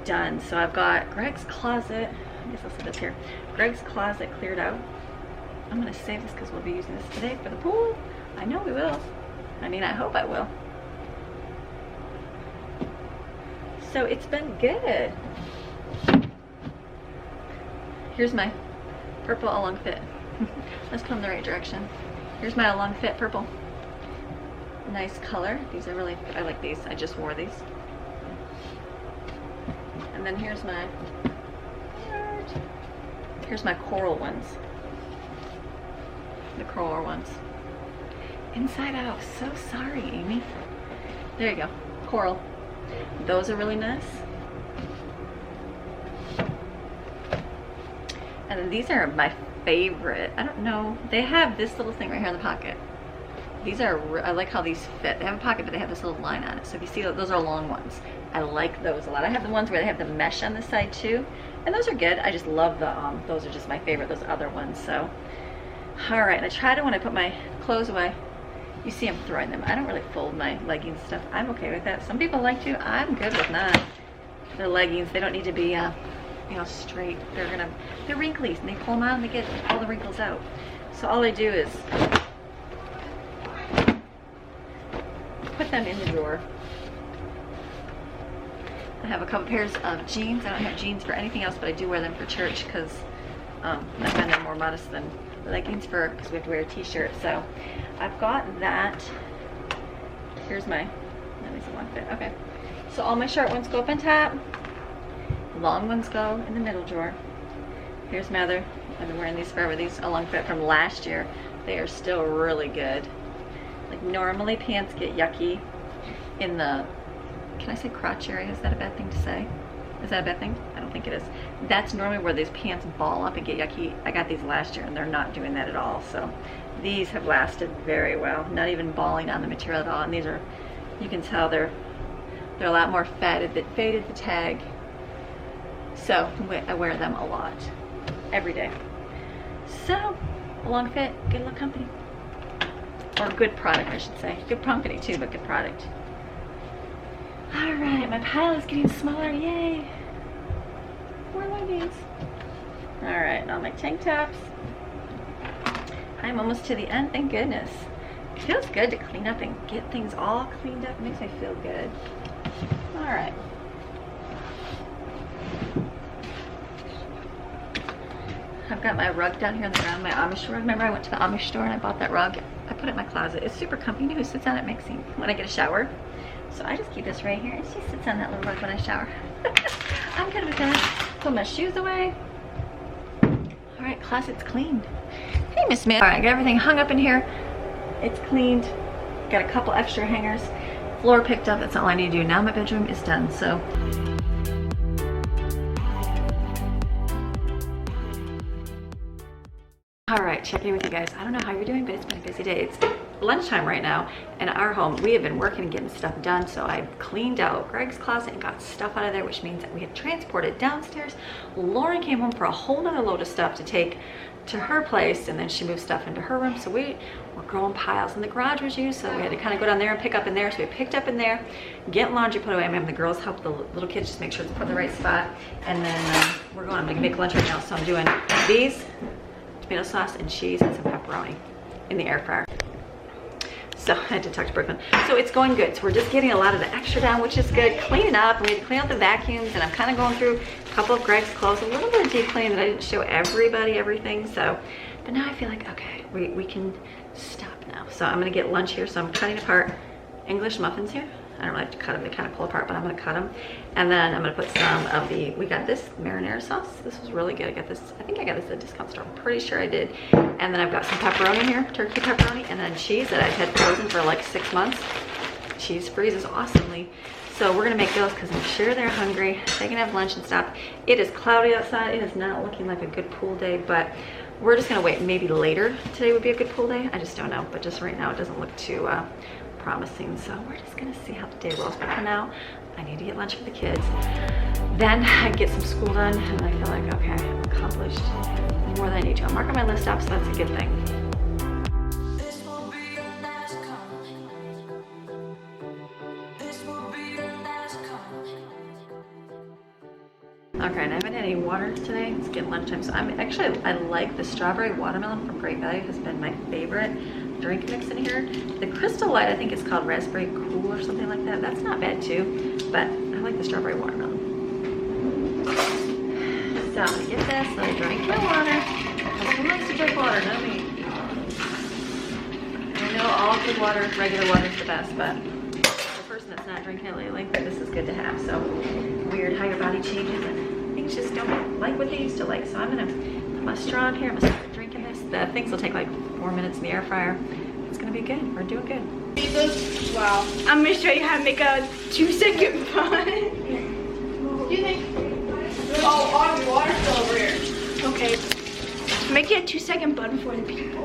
done. So I've got Greg's closet. I guess I'll set this here. Greg's closet cleared out. I'm gonna save this because we'll be using this today for the pool. I know we will. I mean, I hope I will. So it's been good. Here's my purple along fit. Let's put them in the right direction. Here's my along fit purple. Nice color. These are really, I like these. I just wore these. And then here's my coral ones. The coral ones. Inside out. So sorry, Amy. There you go. Coral. Those are really nice. And then these are my favorite. I don't know. They have this little thing right here in the pocket. These are, I like how these fit. They have a pocket, but they have this little line on it. So if you see, those are long ones. I like those a lot. I have the ones where they have the mesh on the side too. And those are good. I just love the, those are just my favorite, those other ones. So, all right. And I try to, when I put my clothes away, you see I'm throwing them. I don't really fold my leggings stuff. I'm okay with that. Some people like to. I'm good with not. They're leggings. They don't need to be, you know, straight. They're wrinkly, and they pull them out and they get all the wrinkles out. So all I do is put them in the drawer. I have a couple pairs of jeans. I don't have jeans for anything else, but I do wear them for church because I find them more modest than leggings because we have to wear a t-shirt. So I've got that. Here's my, let me see one fit. Okay. So all my short ones go up on top. Long ones go in the middle drawer. Here's my other, I've been wearing these forever. These are long fit from last year. They are still really good. Like normally pants get yucky in the, can I say crotch area? Is that a bad thing to say? Is that a bad thing? I don't think it is. That's normally where these pants ball up and get yucky. I got these last year and they're not doing that at all. So these have lasted very well. Not even balling on the material at all. And these are, you can tell they're a lot more faded the tag. So I wear them a lot, every day. So, a long fit, good little company. Or good product, I should say. Good company too, but good product. All right, my pile is getting smaller, yay. More leggings. All right, now my tank tops. I'm almost to the end, thank goodness. It feels good to clean up and get things all cleaned up. It makes me feel good. All right. I've got my rug down here on the ground, my Amish rug. Remember I went to the Amish store and I bought that rug? I put it in my closet. It's super comfy. You know who sits on it? Maxine, when I get a shower. So I just keep this right here and she sits on that little rug when I shower. I'm good with that. Put my shoes away. All right, closet's cleaned. Hey, Miss Man. All right, I got everything hung up in here. It's cleaned. Got a couple extra hangers. Floor picked up. That's all I need to do. Now my bedroom is done, so. All right, checking in with you guys. I don't know how you're doing, but it's been a busy day. It's lunchtime right now in our home. We have been working and getting stuff done, so I cleaned out Greg's closet and got stuff out of there, which means that we had transported downstairs. Lauren came home for a whole nother load of stuff to take to her place, and then she moved stuff into her room, so we were growing piles. And the garage was used, so we had to kind of go down there and pick up in there. So we picked up in there, get laundry put away. I'm having the girls help the little kids just make sure it's put in the right spot, and then we're going. I'm gonna make lunch right now, so I'm doing these. Tomato sauce and cheese and some pepperoni in the air fryer. So I had to talk to Brooklyn. So it's going good. So we're just getting a lot of the extra down, which is good. Cleaning up. We had to clean out the vacuums, and I'm kind of going through a couple of Greg's clothes, a little bit of deep cleaning that I didn't show everybody everything. So, but now I feel like, okay, we can stop now. So I'm gonna get lunch here. So I'm cutting apart English muffins here. I don't like to cut them, they kind of pull apart, but I'm gonna cut them. And then I'm gonna put some of the, we got this marinara sauce. This was really good. I got this, I think I got this at a discount store. I'm pretty sure I did. And then I've got some pepperoni here, turkey pepperoni, and then cheese that I've had frozen for like 6 months. Cheese freezes awesomely. So we're gonna make those because I'm sure they're hungry. They can have lunch and stuff. It is cloudy outside. It is not looking like a good pool day, but we're just gonna wait. Maybe later today would be a good pool day. I just don't know, but just right now it doesn't look too, promising, so we're just gonna see how the day rolls. But for now, I need to get lunch for the kids. Then I get some school done, and I feel like, okay, I've accomplished more than I need to. I'm marking my list up, so that's a good thing. This will be your last call. This will be your last call. Okay, and I haven't had any water today. It's getting lunchtime, so I like the strawberry watermelon from Great Value. Has been my favorite drink mix in here. The Crystal Light, I think it's called Raspberry Cool or something like that. That's not bad too, but I like the strawberry watermelon. So I'm gonna get this, let me drink my water. Who likes to drink water? Not me. I know all good water, regular water is the best, but for a person that's not drinking it lately, this is good to have. So weird how your body changes and things just don't like what they used to like. So I'm gonna put my straw in here. I'm gonna start drinking this. The things will take like 4 minutes in the air fryer. It's gonna be good. We're doing good. Wow. I'm gonna show you how to make a 2-second bun. You think? Oh, all your water's over here. Okay. Make it a 2-second button for the people.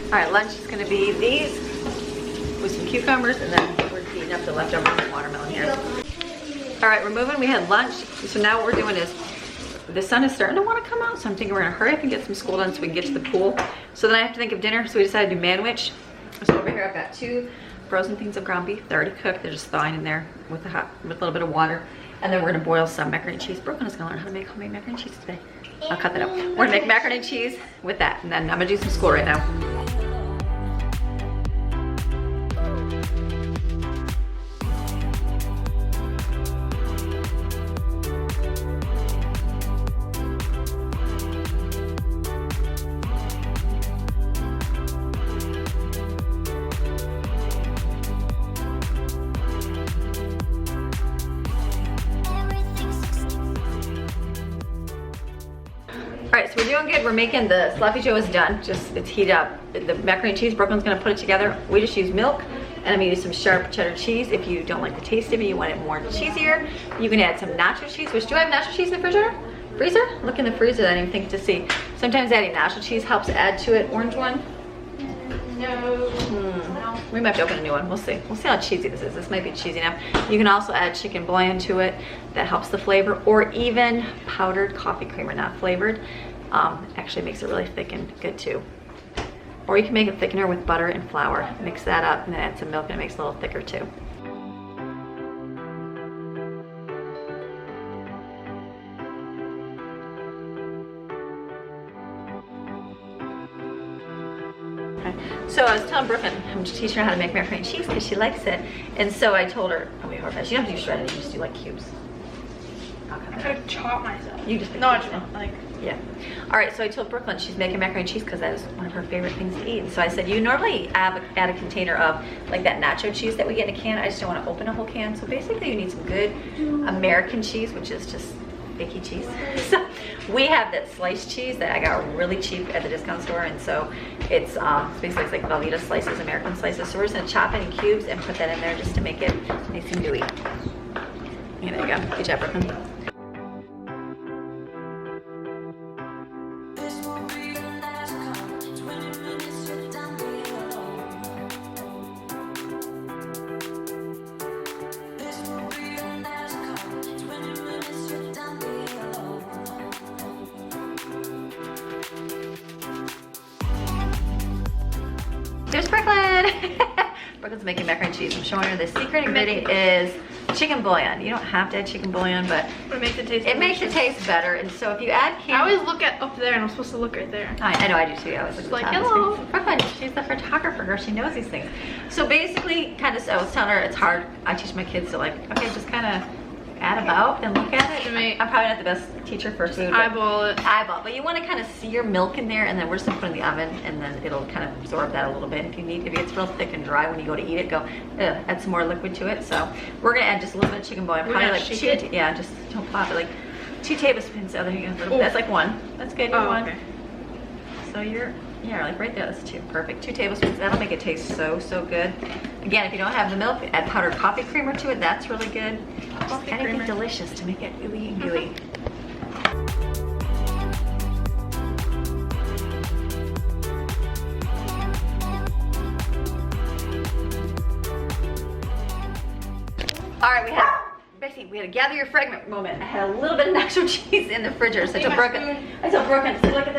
All right, lunch is gonna be these with some cucumbers, and then we're heating up the leftover watermelon here. All right, we're moving. We had lunch, so now what we're doing is the sun is starting to want to come out, so I'm thinking we're gonna hurry up and get some school done so we can get to the pool. So then I have to think of dinner, so we decided to do manwich. So over here I've got 2 frozen things of ground beef. They're already cooked. They're just thawing in there with a little bit of water, and then we're gonna boil some macaroni and cheese. Brooklyn is gonna learn how to make homemade macaroni and cheese today. I'll cut that up. We're gonna make macaroni and cheese with that, and then I'm gonna do some school right now. All right, so we're doing good. We're making the sloppy joe is done. It's heated up. The macaroni and cheese, Brooklyn's gonna put it together. We just use milk, and I'm gonna use some sharp cheddar cheese. If you don't like the taste of it, you want it more cheesier, you can add some nacho cheese, which do I have nacho cheese in the freezer? Look in the freezer, I didn't even think to see. Sometimes adding nacho cheese helps add to it. Orange one? No. We might have to open a new one. We'll see. We'll see how cheesy this is. This might be cheesy enough. You can also add chicken bouillon to it. That helps the flavor, or even powdered coffee creamer, not flavored. Actually makes it really thick and good too. Or you can make a thickener with butter and flour. Mix that up and then add some milk, and it makes it a little thicker too. So I was telling Brooklyn, I'm just teaching her how to make macaroni and cheese because she likes it. And so I told her, oh wait, hold on, you don't have to do shredded, you just do like cubes. I could chop myself. You just no, I just like. Yeah. All right, so I told Brooklyn she's making macaroni and cheese because that is one of her favorite things to eat. And so I said, you normally add a container of like that nacho cheese that we get in a can. I just don't want to open a whole can. So basically you need some good American cheese, which is just fakey cheese. So we have that sliced cheese that I got really cheap at the discount store, and so it's basically it's like Velveeta slices, American slices. So we're just gonna chop it in cubes and put that in there just to make it nice and gooey. Yeah, there you go. Good job, Brooklyn. There's Brooklyn! Brooklyn's making macaroni and cheese. I'm showing her the secret ingredient is chicken bouillon. You don't have to add chicken bouillon, but it makes it taste. It makes it taste better. And so if you add I always look at up there, and I'm supposed to look right there. I know, I do too. I always look like, at the top. hello. Brooklyn, she's the photographer girl. She knows these things. So basically, I was telling her it's hard. I teach my kids to like, okay, just kind of add about and look at it. I'm probably not the best teacher for food. Eyeball it. Eyeball, but you want to kind of see your milk in there, and then we're just gonna put it in the oven, and then it'll kind of absorb that a little bit. If it gets real thick and dry when you go to eat it, add some more liquid to it. So we're gonna add just a little bit of chicken bouillon, probably like yeah, just don't pop it, like 2 tablespoons. Oh, there you go. That's like 1. That's good. Oh, 1. okay. So yeah, like right there. That's 2. Perfect. 2 tablespoons. That'll make it taste so good. Again, if you don't have the milk, add powdered coffee creamer to it. That's really good. Just anything delicious to make it ooey and gooey. All right, we had a gather your fragment moment. I had a little bit of nacho cheese in the refrigerator, so I told Brooklyn, look at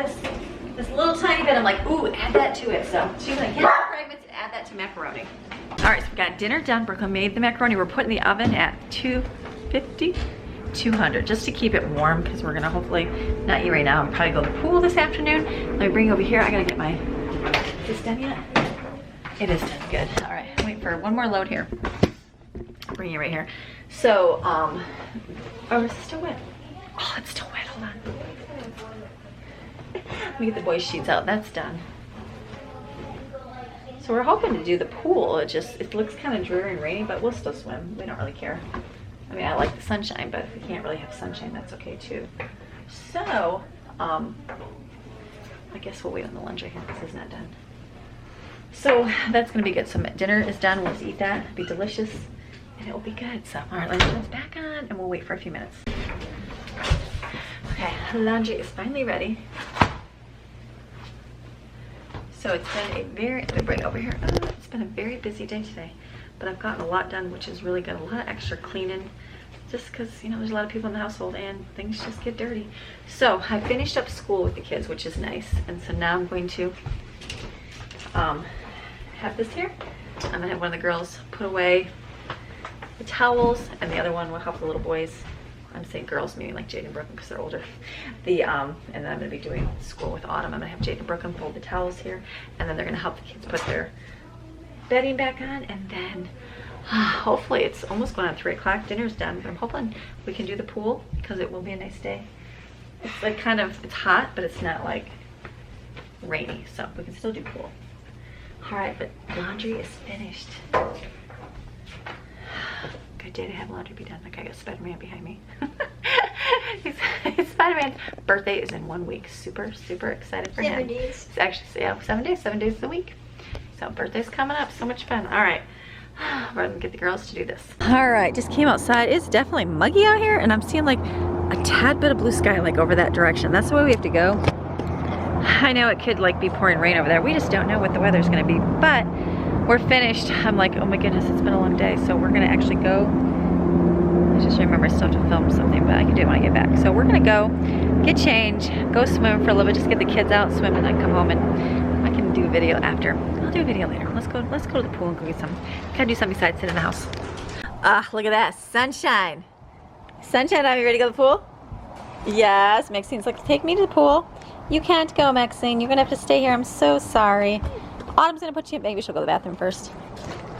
this little tiny bit. I'm like, ooh, add that to it. So she's like, get the fragments and add that to macaroni. All right, so we got dinner done. Brooklyn made the macaroni. We're putting the oven at 250, 200, just to keep it warm, because we're gonna hopefully not eat right now. I'm probably go to the pool this afternoon. Let me bring it over here. I gotta get my, is this done yet? It is done, good. All right, wait for one more load here. Bring it right here. So, oh, is it still wet? Oh, it's still wet, hold on. Let me get the boys' sheets out, that's done. So we're hoping to do the pool. It looks kind of dreary and rainy, but we'll still swim. We don't really care. I mean, I like the sunshine, but if we can't really have sunshine, that's okay too. So, I guess we'll wait on the laundry here. This is not done. So that's gonna be good. So dinner is done. We'll just eat that. It'll be delicious, and it will be good. So, all right, let's turn this back on, and we'll wait for a few minutes. Okay, laundry is finally ready. So it's been a very, let me bring it over here. It's been a very busy day today, but I've gotten a lot done, which is really good. A lot of extra cleaning, just because, you know, there's a lot of people in the household and things just get dirty. So I finished up school with the kids, which is nice. And so now I'm going to have this here. I'm gonna have one of the girls put away the towels, and the other one will help the little boys. I'm saying girls, meaning like Jade and Brooklyn, because they're older. And then I'm gonna be doing school with Autumn. I'm gonna have Jade and Brooklyn fold the towels here, and then they're gonna help the kids put their bedding back on, and then hopefully it's almost going on 3 o'clock. Dinner's done, but I'm hoping we can do the pool because it will be a nice day. It's like kind of, it's hot, but it's not like rainy, so we can still do pool. All right, but laundry is finished. Good day to have laundry be done. Like, I got Spider-Man behind me. Spider-Man's birthday is in 1 week. Super, super excited for him. 7 days. It's actually, yeah, 7 days. 7 days a week. So birthday's coming up. So much fun. All right. We're gonna get the girls to do this. All right, just came outside. It's definitely muggy out here, and I'm seeing like a tad bit of blue sky like over that direction. That's the way we have to go. I know it could like be pouring rain over there. We just don't know what the weather's gonna be, but we're finished. I'm like, oh my goodness, it's been a long day. So we're gonna actually go. I just remember I still have to film something, but I can do it when I get back. So we're gonna go get changed, go swim for a little bit, just get the kids out, swim, and then come home, and I can do a video after. I'll do a video later. Let's go to the pool and go get some. Gotta do something besides sit in the house. Ah, look at that, sunshine. Sunshine, are you ready to go to the pool? Yes, Maxine's like, take me to the pool. You can't go, Maxine. You're gonna have to stay here. I'm so sorry. Autumn's gonna put you in. Maybe she'll go to the bathroom first.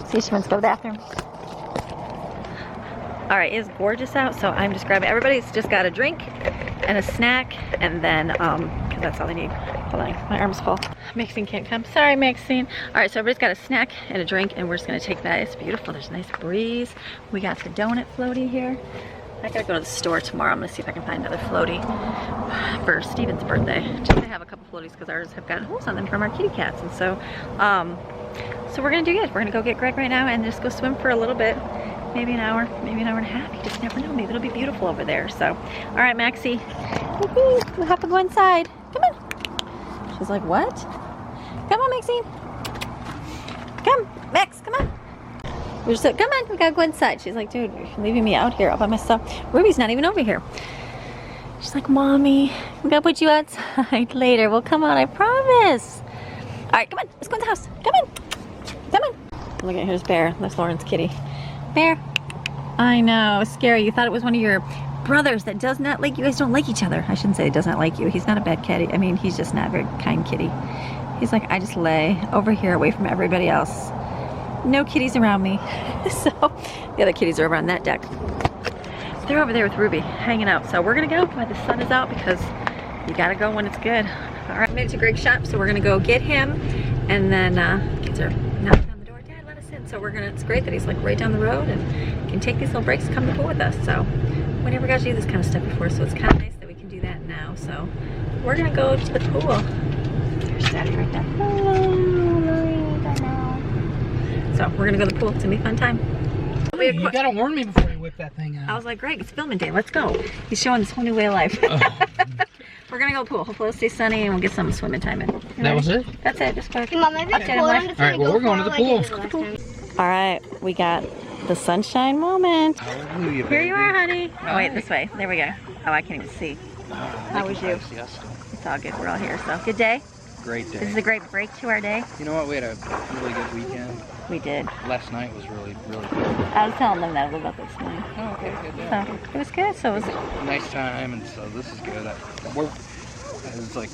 See if she wants to go to the bathroom. All right, it's gorgeous out, so I'm just grabbing. Everybody's just got a drink and a snack, and then because that's all they need. Hold on, my arm's full. Maxine can't come. Sorry, Maxine. All right, so everybody's got a snack and a drink, and we're just gonna take that. It's beautiful. There's a nice breeze. We got the donut floaty here. I gotta go to the store tomorrow. I'm gonna see if I can find another floaty for Steven's birthday. Just to have a couple floaties because ours have gotten holes on them from our kitty cats, and so so we're gonna do good. We're gonna go get Greg right now and just go swim for a little bit. Maybe an hour and a half. You just never know. Maybe it'll be beautiful over there. So, all right, Maxie, we'll have to go inside. Come on. She's like, what? Come on, Maxine. Come, Max, come on. We're just like, come on, we gotta go inside. She's like, dude, you're leaving me out here all by myself. Ruby's not even over here. She's like, Mommy, we gotta put you outside later. We'll come on, I promise. All right, come on, let's go in the house. Come on, come on. Look at, here's Bear. That's Lauren's kitty. Bear. I know, scary. You thought it was one of your brothers that does not like you. You guys don't like each other. I shouldn't say he does not like you. He's not a bad kitty. I mean, he's just not a very kind kitty. He's like, I just lay over here away from everybody else. No kitties around me. So the other kitties are over on that deck. They're over there with Ruby hanging out. So we're gonna go while the sun is out because you gotta go when it's good. All right, made it to Greg's shop, so we're gonna go get him, and then kids are knocking on the door. Dad, let us in. So we're gonna. It's great that he's like right down the road and can take these little breaks and come to the pool with us. So we never got to do this kind of stuff before, so it's kind of nice that we can do that now. So we're gonna go to the pool. There's Daddy right there. So we're gonna go to the pool. It's gonna be a fun time. You gotta warn me before you whip that thing out. I was like, Greg, it's filming day. Let's go. He's showing this whole new way of life. We're gonna go pool. Hopefully it'll stay sunny and we'll get some swimming time in. That was it? That's it. Just go. Mom, I think All right, well, we're going to the pool. All right, we got the sunshine moment. Hallelujah, Here you are, honey. Oh wait, this way. There we go. Oh, I can't even see. How was you? It's all good. We're all here. So good day. Great day. This is a great break to our day. You know what? We had a really good weekend. We did. Last night was really good. I was telling them that a little about this morning. Oh, okay, good. Yeah. So it was good. So it was. Nice time, and so this is good. It's like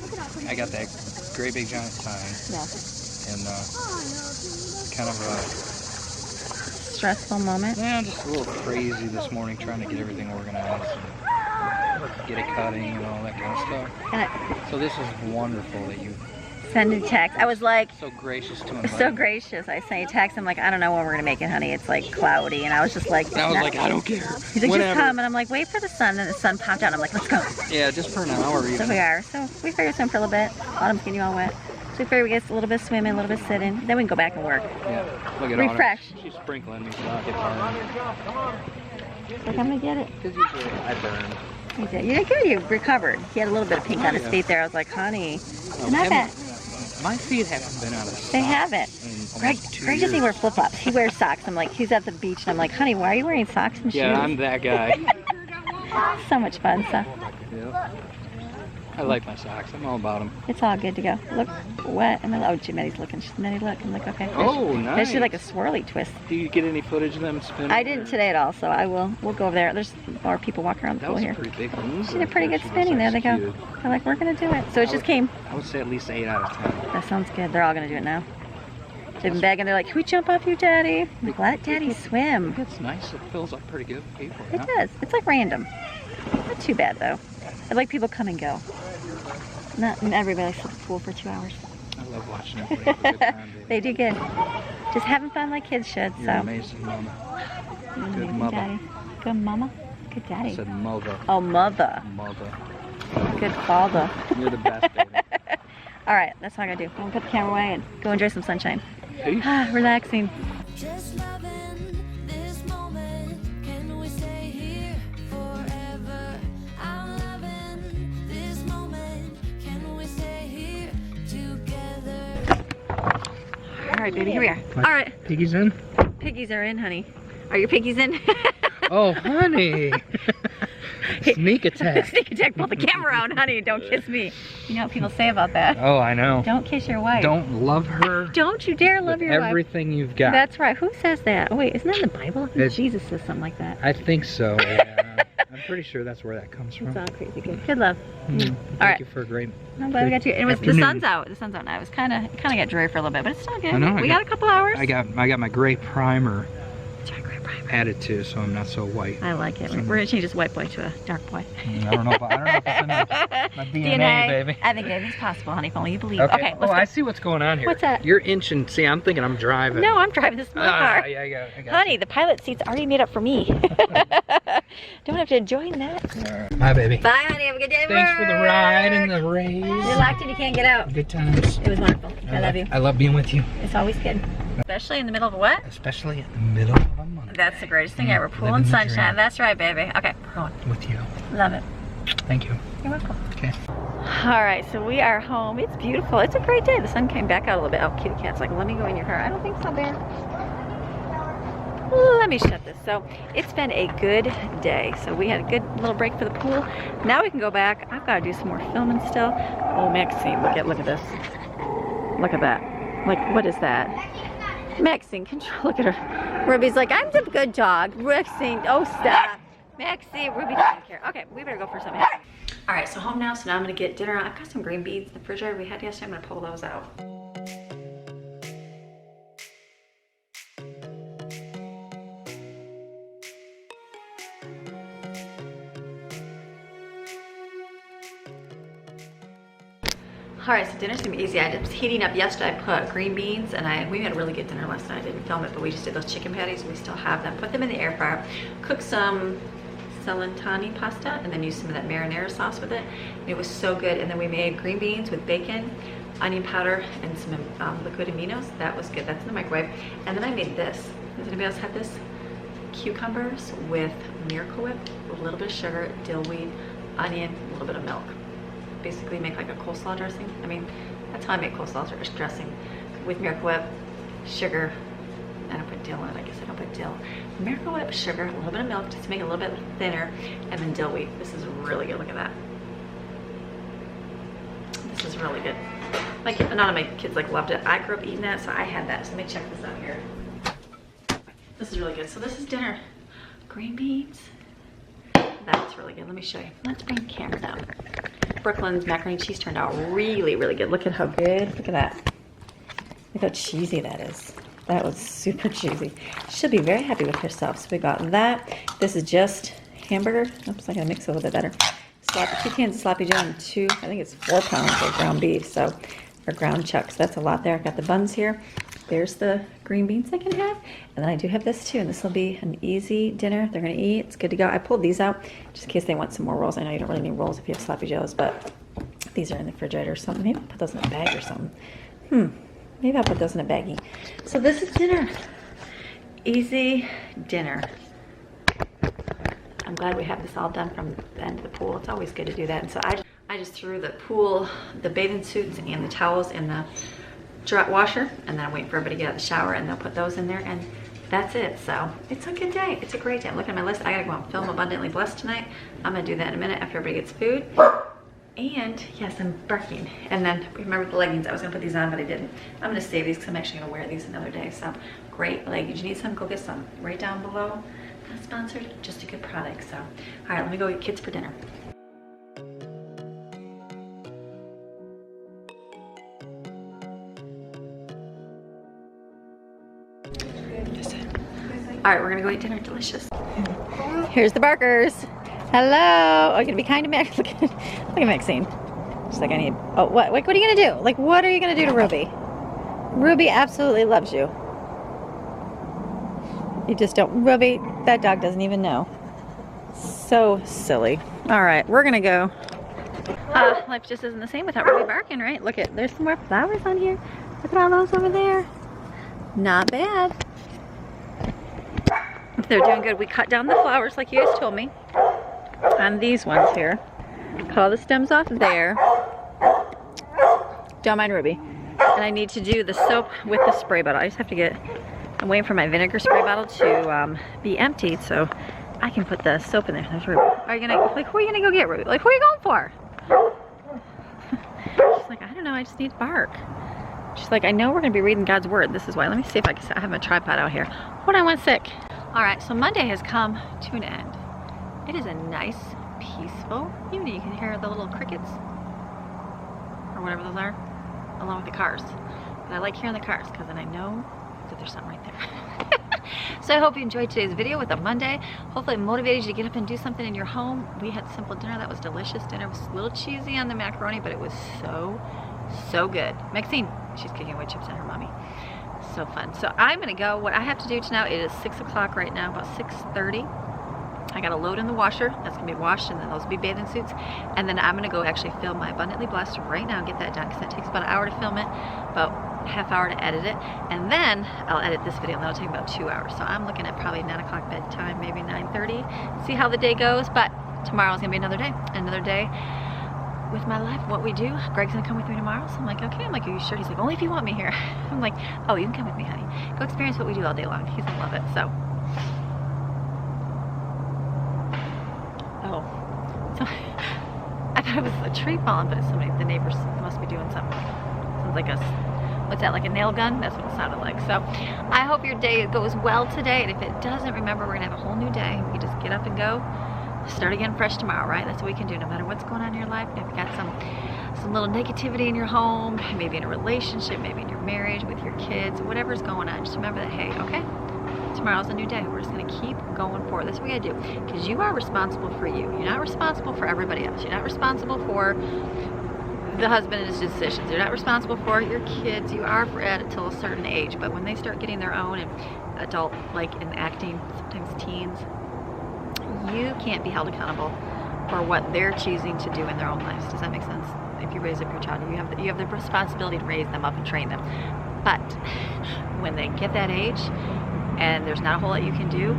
I got that great big giant sign, Yeah. and kind of Stressful moment. just a little crazy this morning trying to get everything organized and get it cutting and all that kind of stuff. And So this is wonderful that you Send a text. I was like, So gracious to invite. so gracious. I sent a text. I'm like, I don't know when we're gonna make it, honey. It's like cloudy, and I was just like, And I was "No." like, I don't care. He's like, Whatever. just come, and I'm like, wait for the sun. And the sun popped out. And I'm like, let's go. Yeah, just for an hour So even. we are. So we figured swim for a little bit. Autumn's getting you all wet. So we figured we get a little bit of swimming, a little bit of sitting. Then we can go back and work. Yeah. Look at Refresh. Autumn. She's sprinkling me so I'll get tired. So I'm gonna get it. Because usually I burn. You did. You did good. You recovered. He had a little bit of pink on his feet there. I was like, honey, not bad. My feet haven't been out of stock. They haven't. In Greg, almost 2 Greg doesn't years. wear flip-flops. He wears socks. I'm like, he's at the beach, and I'm like, honey, why are you wearing socks and shoes? Yeah, I'm that guy. So much fun. So Yeah. I like my socks. I'm all about them. it's all good to go. Look, wet. And then, oh, Maddie's looking. Maddie, look. I'm like, okay. Oh, There's nice. like a swirly twist. Do you get any footage of them spinning? I didn't today at all, so I will. We'll go over there. There's more people walking around the That pool was here. a pretty big one. She did pretty good spinning. There they go. They're like, we're gonna do it. So it just came. I would say at least 8 out of 10. That sounds good. They're all gonna do it now. They've been begging. They're like, can we jump off you, Daddy? I'm like, let Daddy swim. It's nice. It fills up pretty good for people. It does. It's like random. Not too bad though. I like people come and go. Not everybody likes to the pool for 2 hours. I love watching it. Have a good time, baby. They do good. Just having fun like kids should. You're So. amazing, Mama. Good Good mother. daddy. Good mama. Good I daddy. said mother. Oh, mother. Mother. Good father. You're the best, baby. All right, that's what I'm gonna do. I'm gonna put the camera away and go enjoy some sunshine. Peace. Relaxing. Just loving this moment. Can we stay here forever? I'm loving this moment. Can we stay here together? All right, baby, here we are. All right, Piggy's in? piggies are in, honey. Are your piggies in? Oh, honey. Sneak attack. Sneak attack, pull the camera out, honey. Don't kiss me. You know what people say about that? Oh, I know. Don't kiss your wife. Don't love her Don't you dare love with your wife. everything you've got. That's right. Who says that? Oh, wait, isn't that in the Bible? I think It's- Jesus says something like that. I think so, yeah. I'm pretty sure that's where that comes from. It's all crazy good. Good love. Thank right. you for a great... I'm glad we got to. It was the Afternoon. sun's out. The sun's out now. It was kind of got dreary for a little bit, but it's still good. I know, We got a couple hours. I got my gray primer That's right, great primer. added to, so I'm not so white. I like it. We're gonna change this white boy to a dark boy. I don't know if it's in my DNA, baby. I think anything's possible, honey. If only you believe. Okay, oh, let's I go. see what's going on here. What's that? You're inching. See, I'm thinking I'm driving. No, I'm driving this small car. Yeah, I got Honey, the pilot seat's already made up for me. Don't have to enjoy that. you. Bye, baby. Bye, honey. Have a good day. at Thanks for the work. ride and the raise. You're locked in. You can't get out. Good times. It was wonderful. I love you. I love being with you, It's always good. Especially in the middle of a what? especially in the middle of a month That's the greatest thing ever. Pool Living and the sunshine. dream. That's right, baby. Okay, we're going. with you. Love it. Thank you. You're welcome. Okay. All right, so we are home. It's beautiful. It's a great day. The sun came back out a little bit. Oh, kitty cat's like, let me go in your car. I don't think so, Bear. Let me shut this. So it's been a good day. So we had a good little break for the pool. Now we can go back. I've got to do some more filming still. Oh, Maxine, look at this. Look at that. Like, what is that? Maxine, control. Look at her. Ruby's like, I'm the good dog. Maxine, oh stop. Maxine, Ruby doesn't care. Okay, we better go for something. All right, so home now. So now I'm gonna get dinner. I've got some green beans in the refrigerator we had yesterday. I'm gonna pull those out. All right, so dinner's gonna be easy. I was heating up yesterday. I put green beans and we had a really good dinner last night. I didn't film it, but we just did those chicken patties. We still have them. Put them in the air fryer. Cook some salentani pasta and then use some of that marinara sauce with it. And it was so good. And then we made green beans with bacon, onion powder, and some liquid aminos. That was good. That's in the microwave. And then I made this. Does anybody else have this? Cucumbers with Miracle Whip, with a little bit of sugar, dill weed, onion, a little bit of milk. Basically make like a coleslaw dressing. I mean, that's how I make coleslaw dressing, with Miracle Whip, sugar. I don't put dill in it. I guess I don't put dill. Miracle Whip, sugar, a little bit of milk just to make it a little bit thinner, and then dill wheat. This is really good. Look at that. This is really good. Like, none of my kids like loved it. I grew up eating that, so I had that. So let me check this out here. This is really good. So this is dinner. Green beans. That's really good. Let me show you. Let's bring the camera down. Brooklyn's macaroni and cheese turned out really, really good. Look at how good. Look at that. Look how cheesy that is. That was super cheesy. She'll be very happy with herself. So we got that. This is just hamburger. Oops, I gotta mix it a little bit better. Sloppy, 2 cans of sloppy Joe and I think it's 4 pounds of ground beef. So or ground chucks. That's a lot there. I've got the buns here. There's the green beans I can have. And then I do have this too, and this will be an easy dinner. They're gonna eat, it's good to go. I pulled these out just in case they want some more rolls. I know you don't really need rolls if you have sloppy joes, but these are in the refrigerator or something. Maybe I'll put those in a bag or something. Maybe I'll put those in a baggie. So this is dinner. Easy dinner. I'm glad we have this all done from the end of the pool. It's always good to do that. And so I just threw the pool, the bathing suits and the towels in the washer, and then I'm waiting for everybody to get out of the shower, and they'll put those in there, and that's it. So it's a good day. It's a great day. I'm looking at my list. I gotta go and film Abundantly Blessed tonight. I'm gonna do that in a minute after everybody gets food. And yes, I'm barking. And then remember the leggings. I was gonna put these on, but I didn't. I'm gonna save these because I'm actually gonna wear these another day. So great leggings. You need some? Go get some. Right down below. Not sponsored, just a good product. So all right, let me go get kids for dinner. All right, we're gonna go eat dinner. Delicious. Here's the barkers. Hello. Oh, you're gonna be kind to me. Look at Maxine. She's like, I need. Oh, what? Like, what are you gonna do? Like, what are you gonna do to Ruby? Ruby absolutely loves you. You just don't. Ruby, that dog doesn't even know. So silly. All right, we're gonna go. Life just isn't the same without Ruby barking, right? Look at. There's some more flowers on here. Look at all those over there. Not bad. They're doing good. We cut down the flowers like you guys told me on these ones here. Cut all the stems off there. Don't mind Ruby. And I need to do the soap with the spray bottle. I just have to get, I'm waiting for my vinegar spray bottle to be emptied so I can put the soap in there. There's Ruby. Are you gonna, like, who are you gonna go get, Ruby? Like, who are you going for? She's like, I don't know, I just need bark. She's like, I know we're gonna be reading God's word. This is why. Let me see if I can, I have my tripod out here. Hold on 1 sec. All right, so Monday has come to an end. It is a nice, peaceful evening. You can hear the little crickets, or whatever those are, along with the cars. But I like hearing the cars, because then I know that there's something right there. So I hope you enjoyed today's video with a Monday. Hopefully it motivated you to get up and do something in your home. We had simple dinner that was delicious. Dinner was a little cheesy on the macaroni, but it was so good. Maxine, she's kicking away chips at her mommy. So fun. So I'm gonna go. What I have to do tonight, it is 6 o'clock right now, about 6:30. I got a load in the washer. That's gonna be washed, and then those will be bathing suits. And then I'm gonna go actually film my Abundantly Blessed right now, get that done, because that takes about an hour to film it, about half hour to edit it, and then I'll edit this video, and that'll take about 2 hours. So I'm looking at probably 9 o'clock bedtime, maybe 9:30. See how the day goes, but tomorrow's gonna be another day with my life, what we do. Greg's gonna come with me tomorrow, so I'm like, okay. I'm like, are you sure? He's like, only if you want me here. I'm like, oh, you can come with me, honey. Go experience what we do all day long. He's gonna love it. So, I thought it was a tree falling, but it's somebody, the neighbors must be doing something. Sounds like a, what's that, like a nail gun? That's what it sounded like. So, I hope your day goes well today, and if it doesn't, remember, we're gonna have a whole new day. We just get up and go. Start again fresh tomorrow, right? That's what we can do no matter what's going on in your life. If you've got some little negativity in your home, maybe in a relationship, maybe in your marriage, with your kids, whatever's going on, just remember that, hey, okay, tomorrow's a new day. We're just going to keep going forward. That's what we got to do, because you are responsible for you. You're not responsible for everybody else. You're not responsible for the husband and his decisions. You're not responsible for your kids. You are until a certain age, but when they start getting their own and adult, like in acting, sometimes teens, you can't be held accountable for what they're choosing to do in their own lives. Does that make sense? If you raise up your child, you have the responsibility to raise them up and train them. But when they get that age and there's not a whole lot you can do,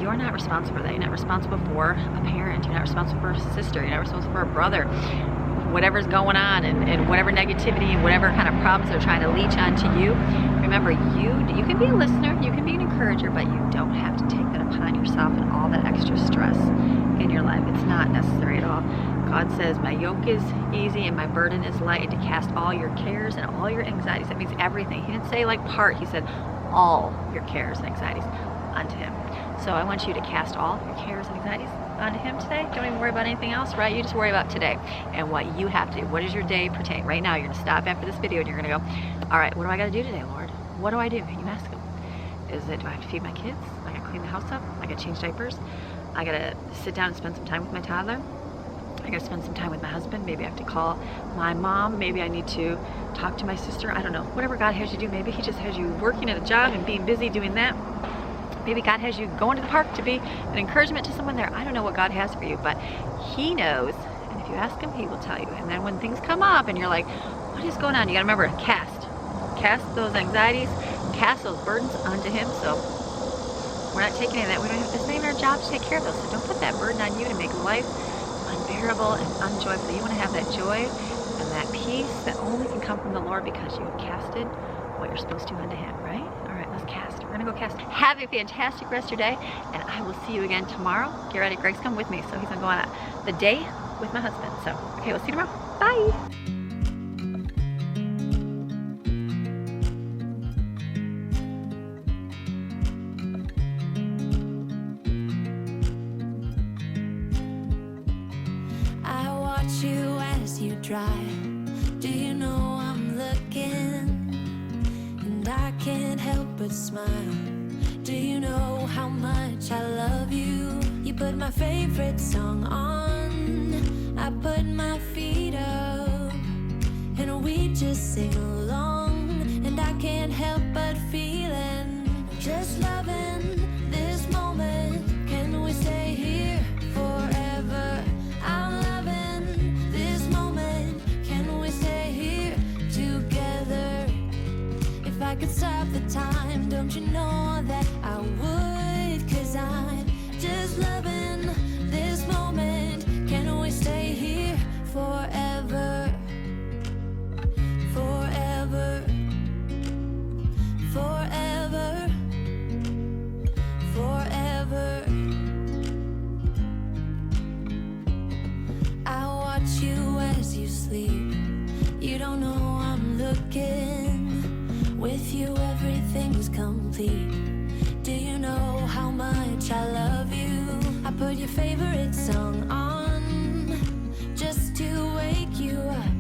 you're not responsible for that. You're not responsible for a parent. You're not responsible for a sister. You're not responsible for a brother. Whatever's going on and whatever negativity and whatever kind of problems they're trying to leech onto you, remember, you can be a listener, you can be an encourager, but you don't have to take that upon yourself and all that extra stress in your life. It's not necessary at all. God says, my yoke is easy and my burden is light, and to cast all your cares and all your anxieties. That means everything. He didn't say like part, he said all your cares and anxieties onto him. So I want you to cast all your cares and anxieties onto him today. Don't even worry about anything else, right? You just worry about today and what you have to do. What does your day pertain? Right now, you're going to stop after this video and you're going to go, all right, what do I got to do today, Lord? What do I do? You ask him. Do I have to feed my kids? I got to clean the house up? I got to change diapers? I got to sit down and spend some time with my toddler? I gotta spend some time with my husband. Maybe I have to call my mom. Maybe I need to talk to my sister. I don't know. Whatever God has you do. Maybe he just has you working at a job and being busy doing that. Maybe God has you going to the park to be an encouragement to someone there. I don't know what God has for you, but he knows. And if you ask him, he will tell you. And then when things come up and you're like, what is going on? You gotta remember, cast those anxieties, cast those burdens onto him. So we're not taking any of that. We don't have, it's not even our job to take care of those. So don't put that burden on you to make life unbearable and unjoyful. You want to have that joy and that peace that only can come from the Lord because you have casted what you're supposed to unto him, right? All right, let's cast. We're gonna go cast. Have a fantastic rest of your day, and I will see you again tomorrow. Get ready, Greg's come with me, so he's gonna go on the day with my husband. So, okay, we'll see you tomorrow. Bye. You drive. Do you know I'm looking? And I can't help but smile. Do you know how much I love you? You put my favorite song on. I put my feet up, and we just sing along. And I can't help but feeling, just loving this moment. Can we stay here forever? I'm loving this moment. Can we stay here together? If I could stop the time, don't you know that I would? 'Cause I'm just loving this moment. Can we stay here forever? Forever. Forever. Forever. I watch you as you sleep. You don't know I'm looking. With you everything's complete. Do you know how much I love you? I put your favorite song on just to wake you up.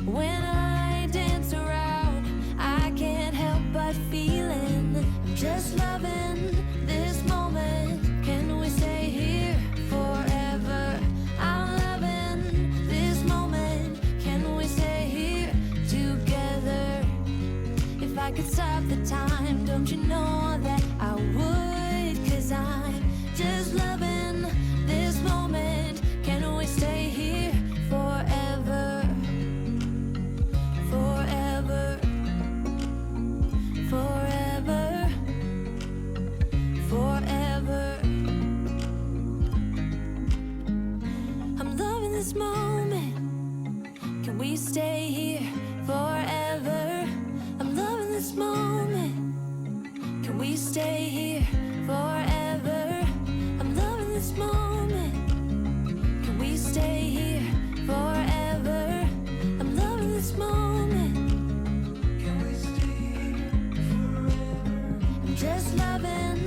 When I dance around, I can't help but feeling, just loving this moment. Can we stay here forever? I'm loving this moment. Can we stay here together? If I could stop the time, don't you know that I would? 'Cause I'm just loving this moment. Can we stay here forever? Forever. Forever. Forever. I'm loving this moment. Can we stay here forever? I'm loving this moment. Can we stay here forever? I'm loving this moment. Can we stay here forever? I'm loving this moment. Can we stay here forever? I'm just loving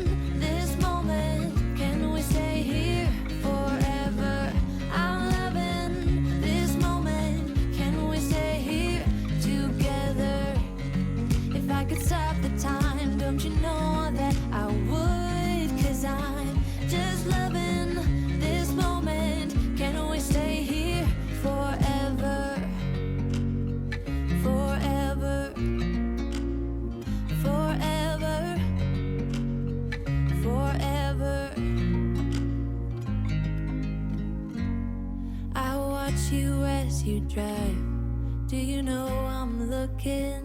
this moment. Can we stay here forever? I'm loving this moment. Can we stay here together? If I could stop the time, don't you know that I would? 'Cause I'm just loving this moment. Can we stay here forever? Forever. Forever. Forever. I watch you as you drive. Do you know I'm looking?